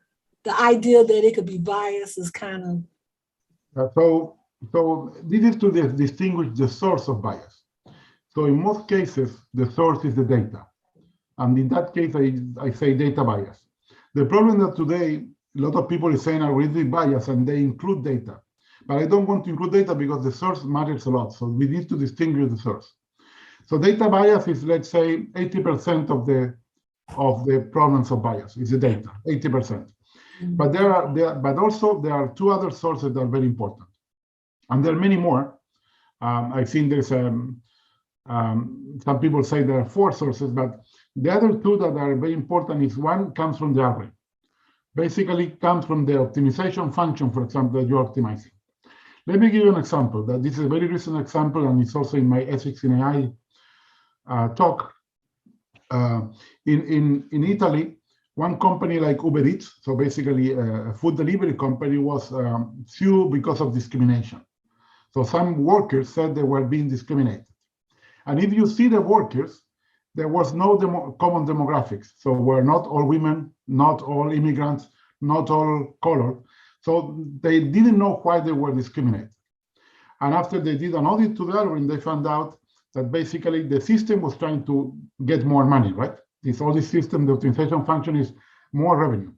the idea that it could be biased is kind of. So this is to distinguish the source of bias. So in most cases, the source is the data. And in that case, I say data bias. The problem that today, a lot of people are saying algorithmic bias and they include data. But I don't want to include data because the source matters a lot. So we need to distinguish the source. So data bias is, let's say, 80% of the problems of bias is the data, 80%. But there are two other sources that are very important. And there are many more. I think there's some people say there are 4 sources, but the other 2 that are very important is one comes from the algorithm. Basically comes from the optimization function, for example, that you're optimizing. Let me give you an example. That this is a very recent example, and it's also in my ethics in AI talk. In Italy, one company like Uber Eats, so basically a food delivery company, was sued because of discrimination. So some workers said they were being discriminated. And if you see the workers, there was no common demographics. So we're not all women, not all immigrants, not all colored. So they didn't know why they were discriminated. And after they did an audit to the algorithm, they found out that basically the system was trying to get more money, right? All this system, the optimization function is more revenue.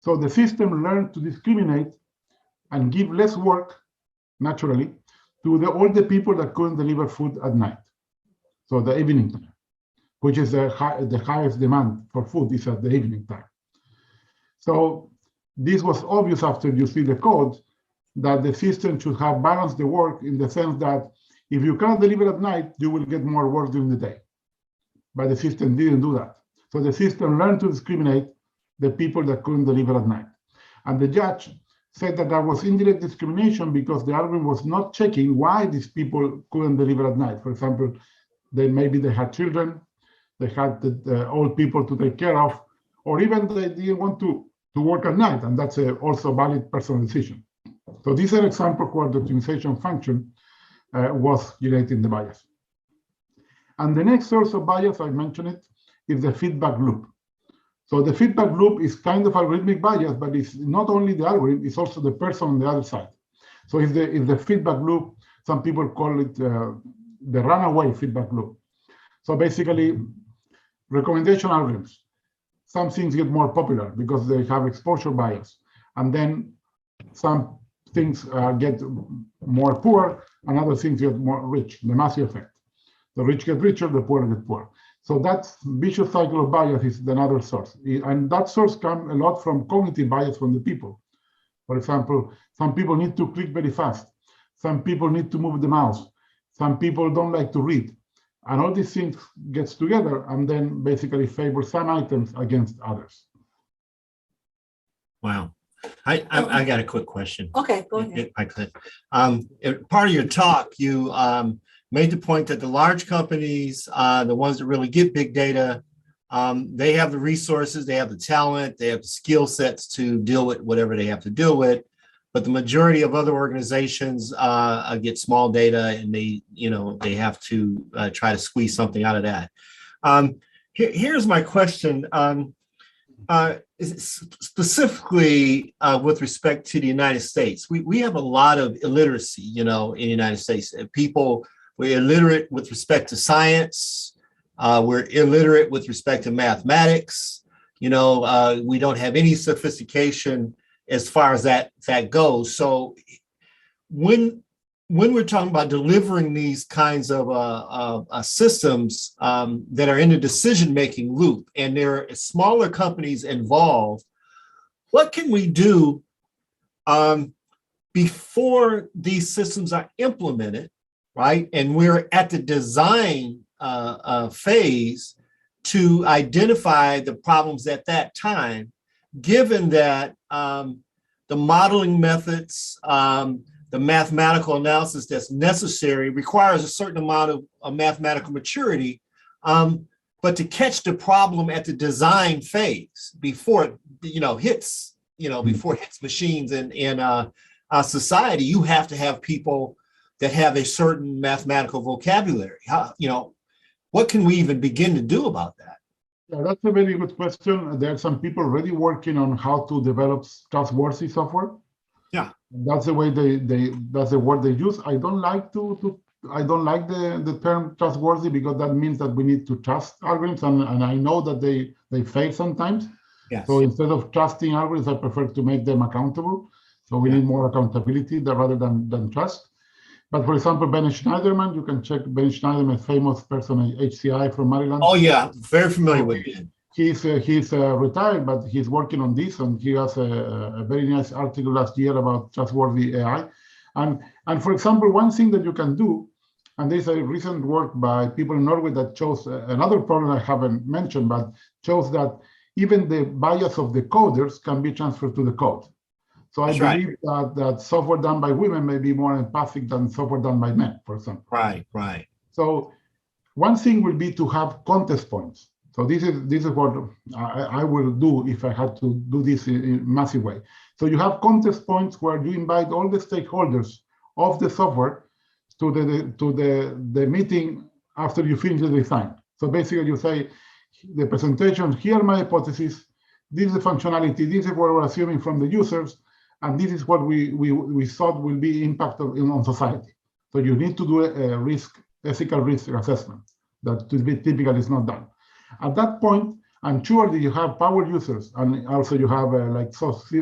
So the system learned to discriminate and give less work, naturally, to all the people that couldn't deliver food at night. So the evening time, which is the highest demand for food is at the evening time. So this was obvious after you see the code, that the system should have balanced the work in the sense that if you cannot deliver at night, you will get more work during the day. But the system didn't do that. So the system learned to discriminate the people that couldn't deliver at night. And the judge said that was indirect discrimination because the algorithm was not checking why these people couldn't deliver at night. For example, maybe they had children, they had the old people to take care of, or even they didn't want to work at night, and that's also a valid personal decision. So this is an example where the optimization function was generating the bias. And the next source of bias, I mentioned it, is the feedback loop. So the feedback loop is kind of algorithmic bias, but it's not only the algorithm, it's also the person on the other side. So if the feedback loop, some people call it the runaway feedback loop. So basically, recommendation algorithms, some things get more popular because they have exposure bias. And then some things get more poor, and other things get more rich, the Massey effect. The rich get richer, the poor get poor. So that vicious cycle of bias is another source. And that source comes a lot from cognitive bias from the people. For example, some people need to click very fast. Some people need to move the mouse. Some people don't like to read. And all these things gets together and then basically favor some items against others. Wow. I got a quick question. Okay, go ahead. If I could. Part of your talk, you made the point that the large companies, the ones that really get big data, they have the resources, they have the talent, they have the skill sets to deal with whatever they have to deal with. But the majority of other organizations get small data, and they have to try to squeeze something out of that. Here's my question. Specifically with respect to the United States, we have a lot of illiteracy, in the United States. We're illiterate with respect to science. We're illiterate with respect to mathematics. We don't have any sophistication as far as that goes. So when we're talking about delivering these kinds of systems that are in the decision-making loop, and there are smaller companies involved, what can we do before these systems are implemented, right? And we're at the design phase to identify the problems at that time, given that the modeling methods, the mathematical analysis that's necessary requires a certain amount of mathematical maturity, but to catch the problem at the design phase before it, hits, before it hits machines and society, you have to have people that have a certain mathematical vocabulary. What can we even begin to do about that? Yeah, that's a very good question. There are some people already working on how to develop trustworthy software. Yeah, that's the way that's the word they use. I don't like the term trustworthy because that means that we need to trust algorithms, and I know that they fail sometimes. yes. So instead of trusting algorithms, I prefer to make them accountable. So we need more accountability rather than trust. But for example, Ben Schneiderman, you can check Ben Schneiderman, a famous person at HCI from Maryland. Oh yeah, very familiar with him. He's retired, but he's working on this, and he has a very nice article last year about trustworthy AI. And for example, one thing that you can do, and there's a recent work by people in Norway that shows another problem I haven't mentioned, but shows that even the bias of the coders can be transferred to the code. So I believe that software done by women may be more empathic than software done by men, for example. Right. So one thing will be to have contest points. So this is what I will do if I had to do this in a massive way. So you have contest points where you invite all the stakeholders of the software to the meeting after you finish the design. So basically you say, the presentation, here are my hypotheses, this is the functionality, this is what we're assuming from the users, and this is what we thought will be impact on society. So you need to do a ethical risk assessment that typically is not done. At that point, I'm sure that you have power users, and also you have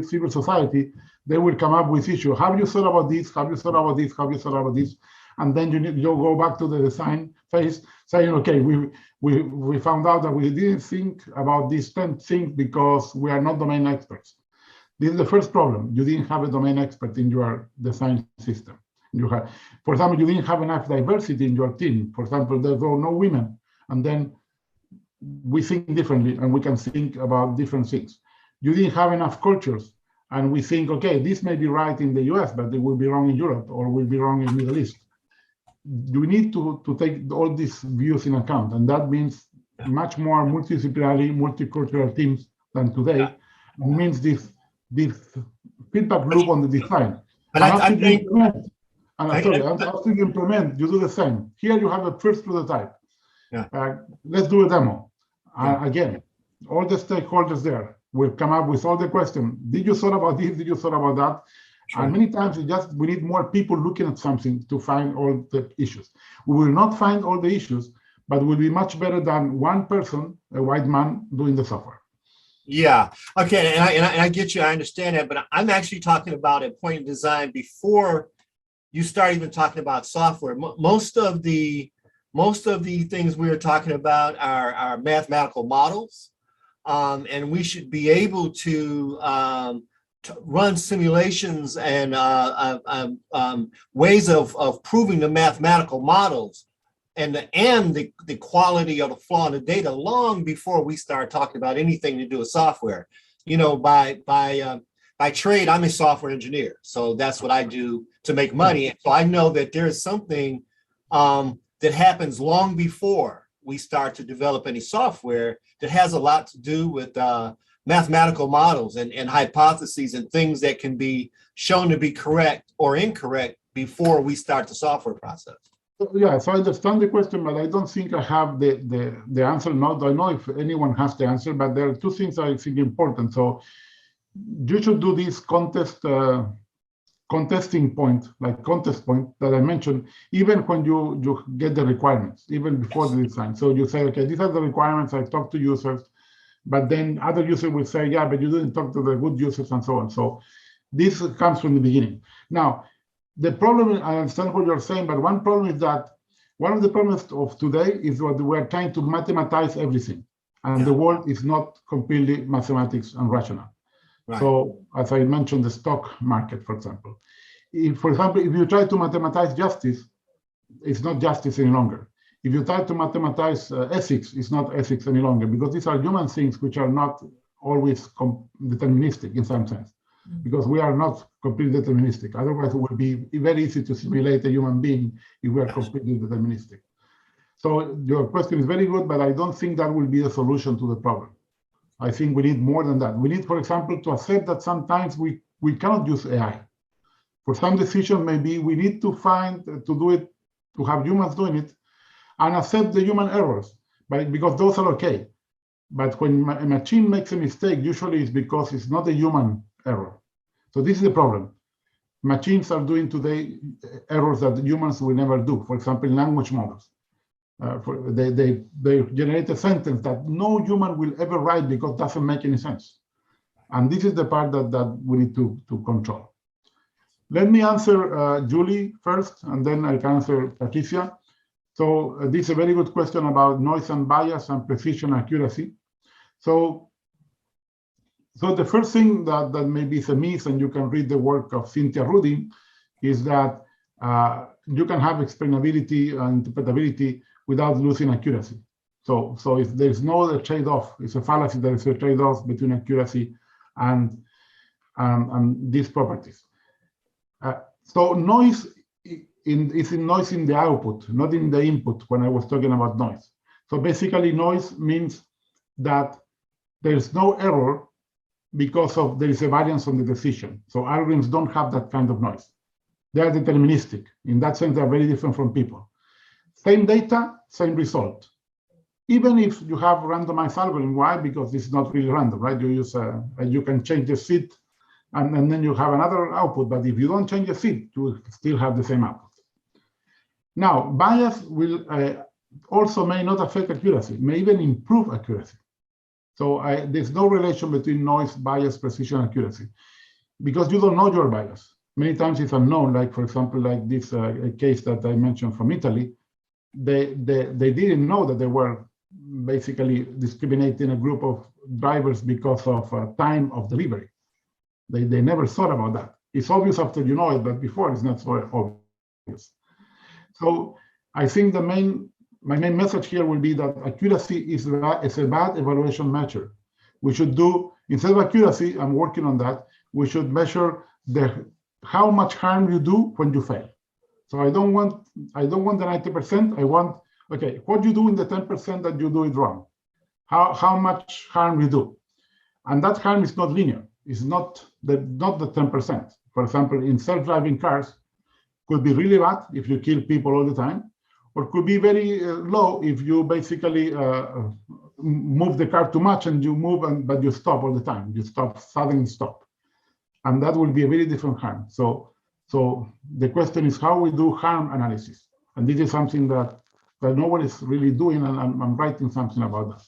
civil society. They will come up with issues. Have you thought about this? Have you thought about this? Have you thought about this? And then you'll go back to the design phase, saying, okay, we found out that we didn't think about these 10 things because we are not domain experts. This is the first problem. You didn't have a domain expert in your design system. For example, you didn't have enough diversity in your team. For example, there were no women. And then we think differently and we can think about different things. You didn't have enough cultures. And we think, okay, this may be right in the US, but it will be wrong in Europe or will be wrong in the Middle East. You need to take all these views in account. And that means much more multidisciplinary, multicultural teams than today. It means this feedback loop on the design. But after you implement, you do the same. Here you have a first prototype. Let's do a demo. Again, all the stakeholders there will come up with all the questions. Did you thought about this? Did you thought about that? Sure. And many times we need more people looking at something to find all the issues. We will not find all the issues, but will be much better than one person, a white man, doing the software. Yeah. Okay. And I get you. I understand that. But I'm actually talking about a point of design before you start even talking about software. Most of the things we are talking about are mathematical models. And we should be able to run simulations and ways of proving the mathematical models and the quality of the flaw in the data long before we start talking about anything to do with software. You know, by trade, I'm a software engineer, so that's what I do to make money. So I know that there is something that happens long before we start to develop any software that has a lot to do with mathematical models and hypotheses and things that can be shown to be correct or incorrect before we start the software process. Yeah, so I understand the question, but I don't think I have the answer. Not I know if anyone has the answer, but there are two things I think important. So you should do this contesting point, like contest point that I mentioned, even when you get the requirements, even before the design. So you say, okay, these are the requirements. I talk to users, but then other users will say, yeah, but you didn't talk to the good users and so on. So this comes from the beginning. Now, the problem, I understand what you're saying, but one problem is that one of the problems of today is that we're trying to mathematize everything, and the world is not completely mathematics and rational. Right. So, as I mentioned, the stock market, for example. For example, if you try to mathematize justice, it's not justice any longer. If you try to mathematize ethics, it's not ethics any longer, because these are human things which are not always deterministic in some sense, because we are not completely deterministic. Otherwise, it would be very easy to simulate a human being if we are completely deterministic. So your question is very good, but I don't think that will be the solution to the problem. I think we need more than that. We need, for example, to accept that sometimes we cannot use AI. For some decision, maybe we need to do it, to have humans doing it, and accept the human errors, because those are okay. But when a machine makes a mistake, usually it's because it's not a human error. So this is the problem. Machines are doing today errors that humans will never do. For example, language models. They generate a sentence that no human will ever write because it doesn't make any sense. And this is the part that we need to control. Let me answer Julie first, and then I can answer Patricia. So this is a very good question about noise and bias and precision accuracy. So the first thing that maybe is a myth, and you can read the work of Cynthia Rudy, is that you can have explainability and interpretability without losing accuracy. So if there's no trade-off, it's a fallacy. There is a trade-off between accuracy and these properties. So noise is noise in the output, not in the input when I was talking about noise. So basically noise means that there's no error because there is a variance on the decision. So algorithms don't have that kind of noise. They are deterministic. In that sense, they're very different from people. Same data, same result. Even if you have randomized algorithm, why? Because it's not really random, right? You use you can change the seed, and then you have another output. But if you don't change the seed, you still have the same output. Now, bias will also may not affect accuracy, may even improve accuracy. So there's no relation between noise, bias, precision, accuracy, because you don't know your bias. Many times it's unknown, like, for example, like this case that I mentioned from Italy. They didn't know that they were basically discriminating a group of drivers because of time of delivery. They never thought about that. It's obvious after you know it, but before it's not so obvious. So I think my main message here will be that accuracy is a bad evaluation measure. We should do, instead of accuracy, I'm working on that, we should measure how much harm you do when you fail. So I don't want the 90%. I want, okay, what you do in the 10% that you do it wrong? How much harm you do? And that harm is not linear. It's not the 10%. For example, in self-driving cars, could be really bad if you kill people all the time, or could be very low if you basically move the car too much and you move, but you stop all the time. You stop, suddenly stop. And that will be a very different harm. So the question is how we do harm analysis. And this is something that no one is really doing, and I'm writing something about that.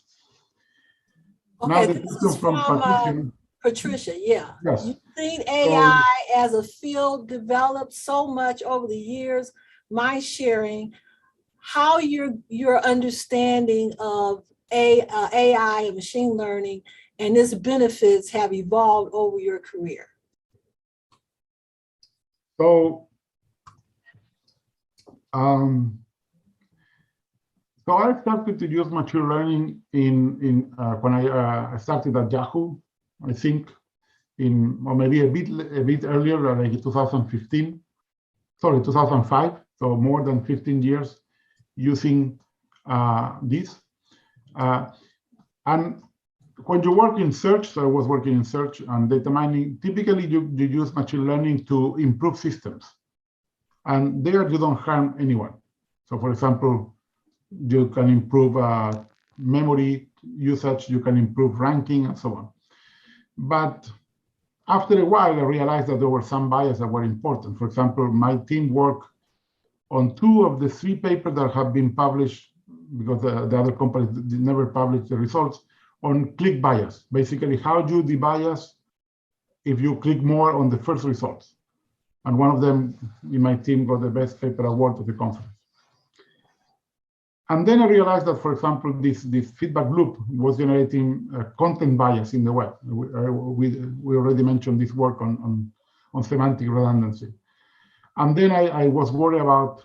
Okay, now the this question is from Patricia. Patricia, yeah. Yes. You've seen AI as a field develop so much over the years. My sharing, how your understanding of AI and machine learning and its benefits have evolved over your career. So I started to use machine learning when I started at Yahoo, I think, or maybe a bit earlier, like 2015. Sorry, 2005. So more than 15 years using this. And when you work in search, so I was working in search and data mining, typically you use machine learning to improve systems. And there you don't harm anyone. So for example, you can improve memory usage, you can improve ranking and so on. But after a while, I realized that there were some biases that were important. For example, my team worked on 2 of the 3 papers that have been published, because the other companies never published the results, on click bias. Basically, how do you de-bias if you click more on the first results? And one of them in my team got the best paper award at the conference. And then I realized that, for example, this feedback loop was generating content bias in the web. We already mentioned this work on semantic redundancy. And then I was worried about,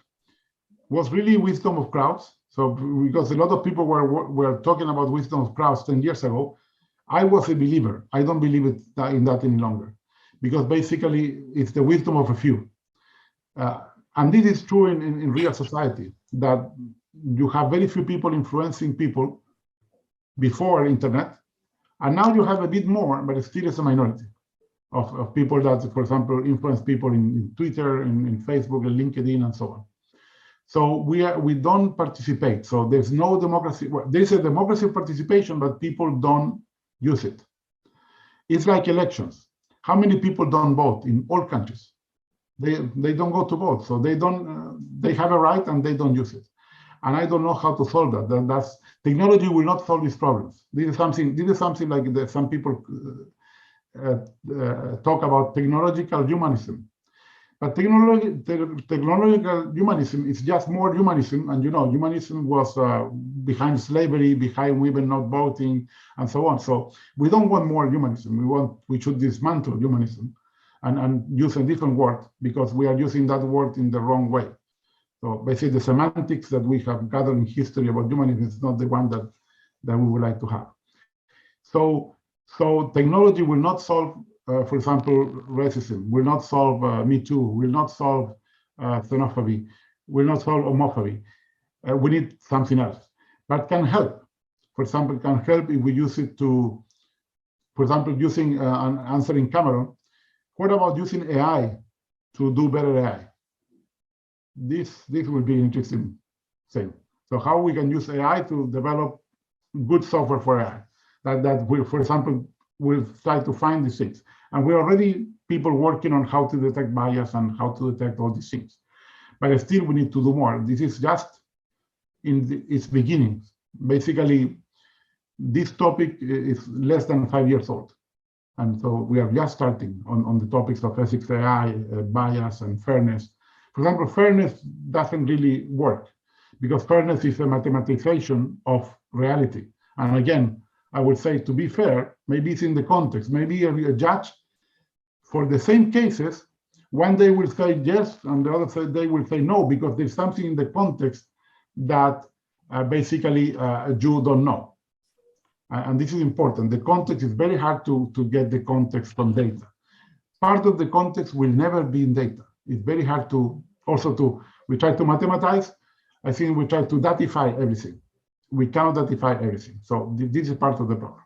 was really wisdom of crowds? So because a lot of people were talking about wisdom of crowds 10 years ago, I was a believer. I don't believe in that any longer, because basically it's the wisdom of a few. And this is true in real society, that you have very few people influencing people before internet, and now you have a bit more, but it still is a minority of people that, for example, influence people in Twitter, in Facebook, and LinkedIn, and so on. So we don't participate. So there's no democracy. Well, there's a democracy of participation, but people don't use it. It's like elections. How many people don't vote in all countries? They don't go to vote, so they have a right and they don't use it. And I don't know how to solve that. That's technology will not solve these problems. This is something like some people talk about technological humanism. But technological humanism is just more humanism, and humanism was behind slavery, behind women not voting, and so on. So we don't want more humanism. We should dismantle humanism and use a different word, because we are using that word in the wrong way. So basically, the semantics that we have gathered in history about humanism is not the one that we would like to have. So technology will not solve, for example, racism, will not solve Me Too, will not solve xenophobia, will not solve homophobia. We need something else, but can help. For example, can help if we use it to, for example, using an answering Cameron. What about using AI to do better AI? This will be interesting thing. So how we can use AI to develop good software for AI that will, for example, will try to find these things. And we're already people working on how to detect bias and how to detect all these things. But still, we need to do more. This is just in its beginning. Basically, this topic is less than 5 years old. And so we are just starting on the topics of ethics, AI, bias, and fairness. For example, fairness doesn't really work, because fairness is a mathematization of reality. And again, I would say, to be fair, maybe it's in the context. Maybe a judge for the same cases, one day will say yes, and the other day will say no, because there's something in the context that basically you don't know. And this is important. The context is very hard to get the context from data. Part of the context will never be in data. It's very hard to we try to mathematize. I think we try to datify everything. We cannot datify everything. So this is part of the problem.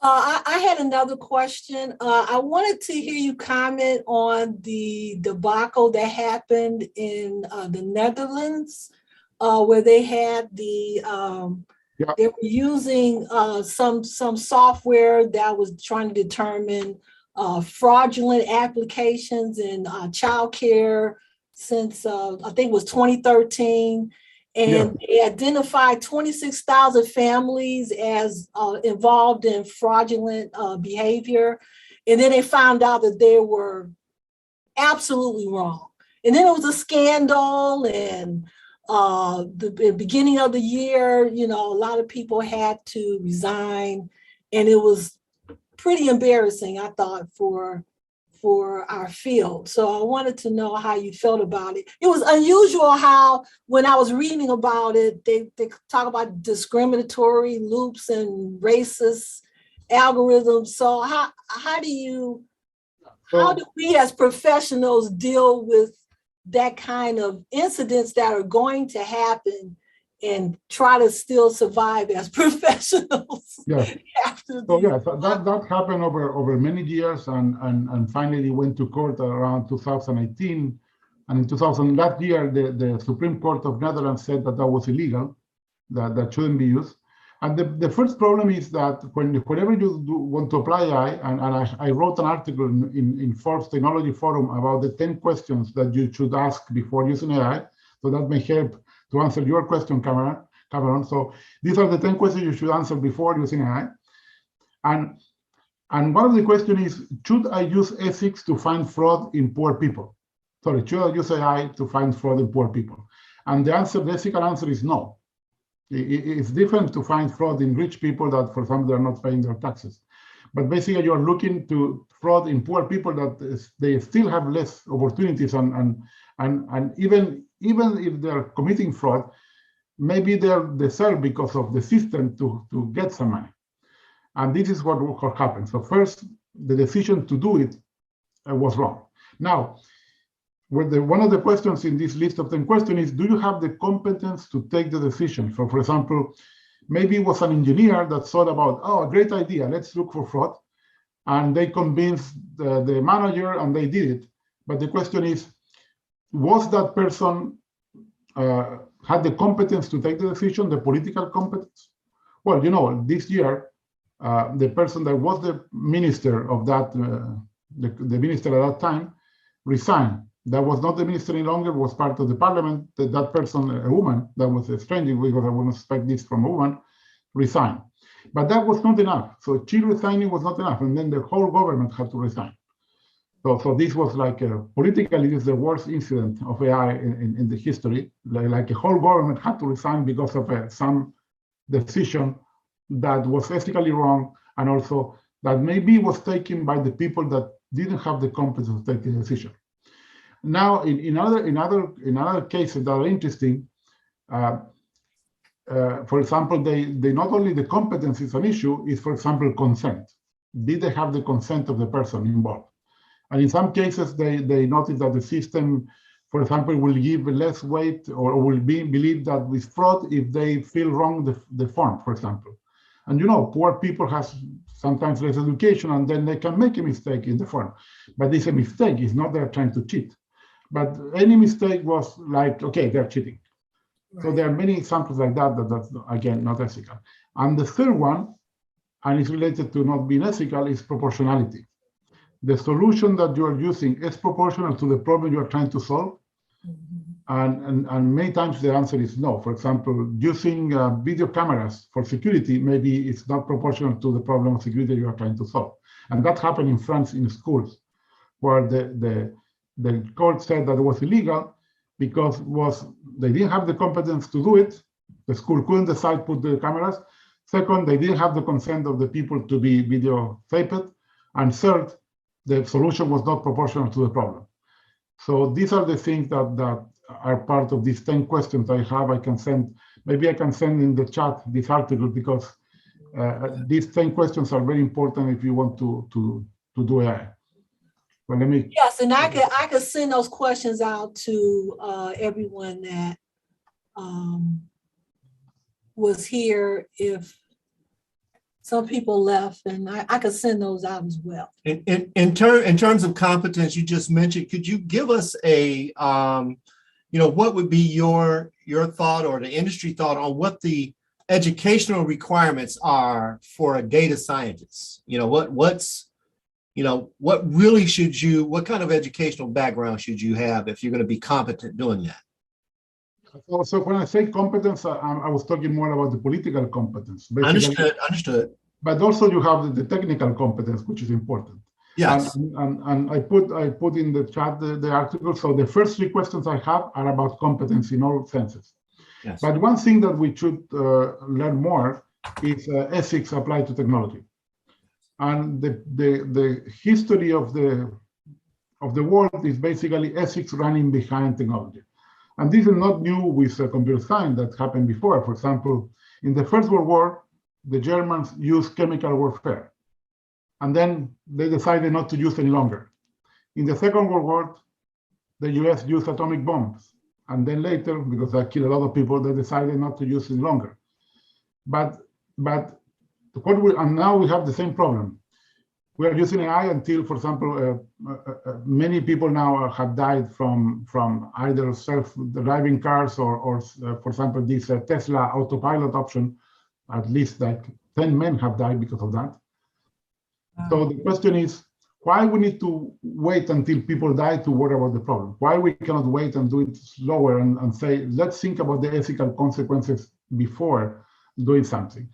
I had another question. I wanted to hear you comment on the debacle that happened in the Netherlands, where they had they were using some software that was trying to determine fraudulent applications in childcare since I think it was 2013. And they identified 26,000 families as involved in fraudulent behavior. And then they found out that they were absolutely wrong. And then it was a scandal. And the beginning of the year, a lot of people had to resign. And it was pretty embarrassing, I thought, for our field. So I wanted to know how you felt about it. It was unusual how, when I was reading about it, they talk about discriminatory loops and racist algorithms. So how do we as professionals deal with that kind of incidents that are going to happen and try to still survive as professionals? So that happened over many years, and finally went to court around 2018. And in that year, the Supreme Court of Netherlands said that was illegal, that shouldn't be used. And the first problem is that whenever you want to apply AI, and I wrote an article in Forbes Technology Forum about the 10 questions that you should ask before using AI, so that may help to answer your question, Cameron. So these are the 10 questions you should answer before using AI. And one of the questions is, should I use ethics to find fraud in poor people? Sorry, should I use AI to find fraud in poor people? And the ethical answer is no. It's different to find fraud in rich people that, for example, they're not paying their taxes. But basically, you're looking to fraud in poor people that they still have less opportunities, and even if they're committing fraud, maybe they're deserved because of the system to get some money. And this is what happened. So first, the decision to do it was wrong. Now, one of the questions in this list of 10 questions is, do you have the competence to take the decision? So for example, maybe it was an engineer that thought about, oh, a great idea, let's look for fraud. And they convinced the manager and they did it. But the question is, was that person had the competence to take the decision, the political competence? Well, this year, the person that was the minister of that, the minister at that time, resigned. That was not the minister any longer, was part of the parliament. That person, a woman, that was strange because I wouldn't expect this from a woman, resigned. But that was not enough. So she resigning was not enough. And then the whole government had to resign. So this was like politically, this is the worst incident of AI in the history. Like a whole government had to resign because of some decision that was ethically wrong, and also that maybe was taken by the people that didn't have the competence to take the decision. Now, in other cases that are interesting, for example, they not only the competence is an issue, is, for example, consent. Did they have the consent of the person involved? And in some cases, they notice that the system, for example, will give less weight or will believe that with fraud if they fill wrong the form, for example. And poor people have sometimes less education, and then they can make a mistake in the form. But it's a mistake, it's not they're trying to cheat. But any mistake was like, okay, they're cheating. Right. So there are many examples like that's, again, not ethical. And the third one, and it's related to not being ethical, is proportionality. The solution that you are using is proportional to the problem you are trying to solve. Mm-hmm. And many times the answer is no. For example, using video cameras for security, maybe it's not proportional to the problem of security you are trying to solve. And that happened in France in schools, where the court said that it was illegal because they didn't have the competence to do it. The school couldn't decide to put the cameras. Second, they didn't have the consent of the people to be video taped. And third, the solution was not proportional to the problem. So these are the things that are part of these 10 questions I have. I can send, maybe I can send in the chat this article, because these 10 questions are very important if you want to do AI. Well, let me. Yes, and I could send those questions out to everyone that was here. If some people left, and I could send those out as well. In terms of competence, you just mentioned, could you give us a, what would be your thought or the industry thought on what the educational requirements are for a data scientist? What really should you, what kind of educational background should you have if you're going to be competent doing that? So when I say competence, I was talking more about the political competence. Basically. Understood. But also you have the technical competence, which is important. Yes. And I put in the chat the article. So the first 3 questions I have are about competence in all senses. Yes. But one thing that we should learn more is ethics applied to technology. And the history of the world is basically ethics running behind technology. And this is not new with computer science. That happened before. For example, in the First World War, the Germans used chemical warfare. And then they decided not to use any longer. In the Second World War, the US used atomic bombs. And then later, because that killed a lot of people, they decided not to use it longer. But and now we have the same problem. We are using AI until, for example, many people now have died from either self-driving cars or for example, this Tesla autopilot option. At least like 10 men have died because of that. So the question is, why we need to wait until people die to worry about the problem? Why we cannot wait and do it slower and say, let's think about the ethical consequences before doing something.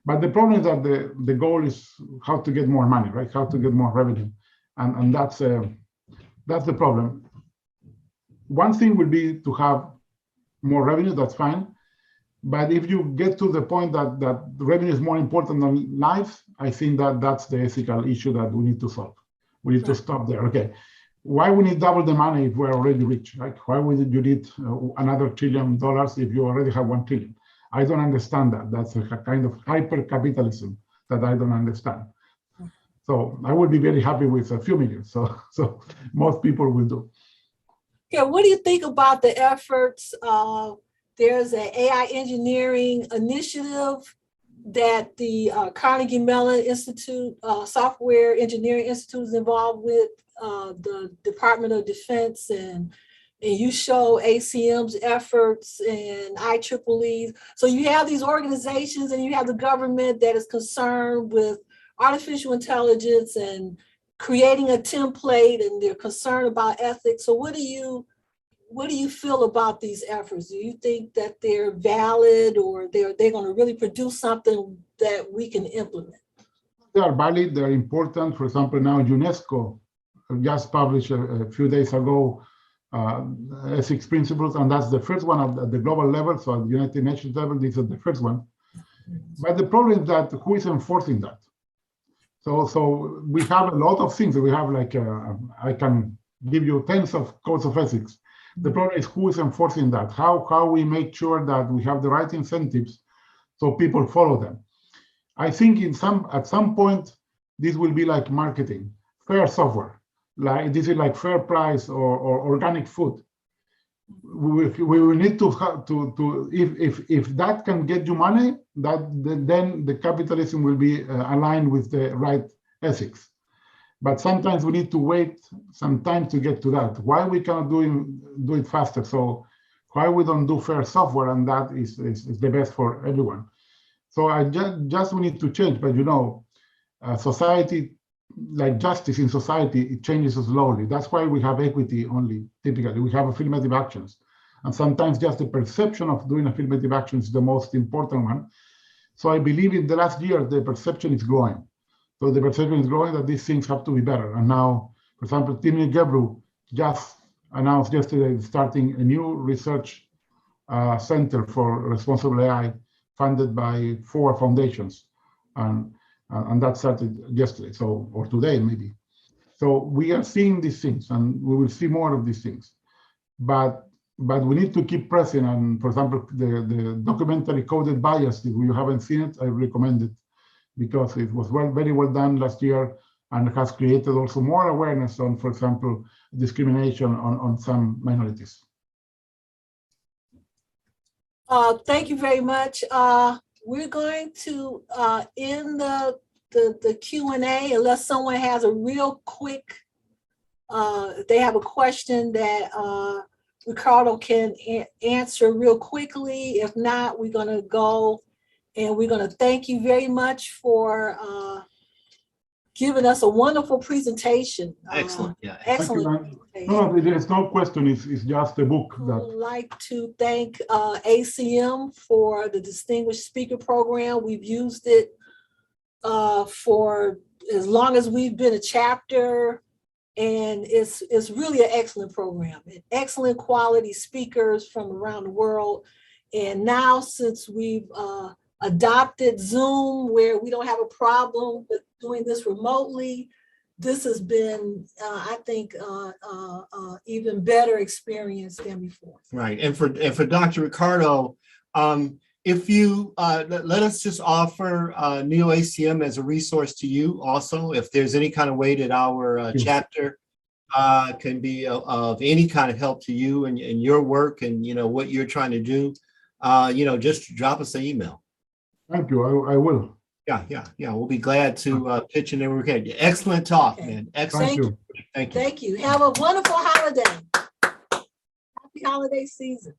But the problem is that the goal is how to get more money, right? How to get more revenue. And that's the problem. One thing would be to have more revenue, that's fine. But if you get to the point that revenue is more important than life, I think that's the ethical issue that we need to solve. We need to stop there. Okay, why we need double the money if we're already rich? Right? Why would you need another $1 trillion if you already have 1 trillion? I don't understand that. That's a kind of hyper capitalism that I don't understand. So I would be very happy with a few million. So most people will do. Yeah, what do you think about the efforts? There's an AI engineering initiative that the Carnegie Mellon Institute, Software Engineering Institute is involved with, the Department of Defense, and you show ACM's efforts and IEEE. So you have these organizations and you have the government that is concerned with artificial intelligence and creating a template, and they're concerned about ethics. So what do you feel about these efforts? Do you think that they're valid, or they're going to really produce something that we can implement? They are valid, they're important. For example, now UNESCO just published a few days ago ethics principles, and that's the first one at the global level. So at the United Nations level, this is the first one. But the problem is that who is enforcing that? So we have a lot of things. We have like, I can give you tens of codes of ethics. The problem is who is enforcing that? How we make sure that we have the right incentives so people follow them. I think at some point, this will be like marketing, fair software. Like this is like fair price or organic food. We will need to if that can get you money, then the capitalism will be aligned with the right ethics. But sometimes we need to wait some time to get to that. Why we cannot do it faster? So why we don't do fair software, and that is the best for everyone. So I just we need to change. But society, like justice in society, it changes slowly. That's why we have equity only. Typically, we have affirmative actions, and sometimes just the perception of doing affirmative action is the most important one. So I believe in the last year the perception is growing. So the perception is growing that these things have to be better. And now, for example, Timmy Gebru just announced yesterday starting a new research center for responsible AI funded by 4 foundations. And and that started yesterday, so or today maybe. So we are seeing these things, and we will see more of these things. But we need to keep pressing. And for example, the documentary Coded Bias, if you haven't seen it, I recommend it because it was very well done last year and has created also more awareness on, for example, discrimination on some minorities. Thank you very much. We're going to end the Q&A unless someone has a real quick, if they have a question that Ricardo can answer real quickly. If not, we're going to go and we're going to thank you very much for giving us a wonderful presentation. Excellent. Yeah. Excellent. No, there's no question. It's just a book I that. would like to thank ACM for the Distinguished Speaker Program. We've used it for as long as we've been a chapter, and it's really an excellent program. Excellent quality speakers from around the world. And now since we've adopted Zoom, where we don't have a problem with doing this remotely, this has been, I think, even better experience than before. Right. And for Dr. Ricardo, if you let us just offer Neo ACM as a resource to you also, if there's any kind of way that our chapter can be of any kind of help to you and your work and, what you're trying to do, just drop us an email. Thank you. I will. Yeah. We'll be glad to pitch in there. Excellent talk, man. Excellent. Thank you. Thank you. Thank you. Have a wonderful holiday. Happy holiday season.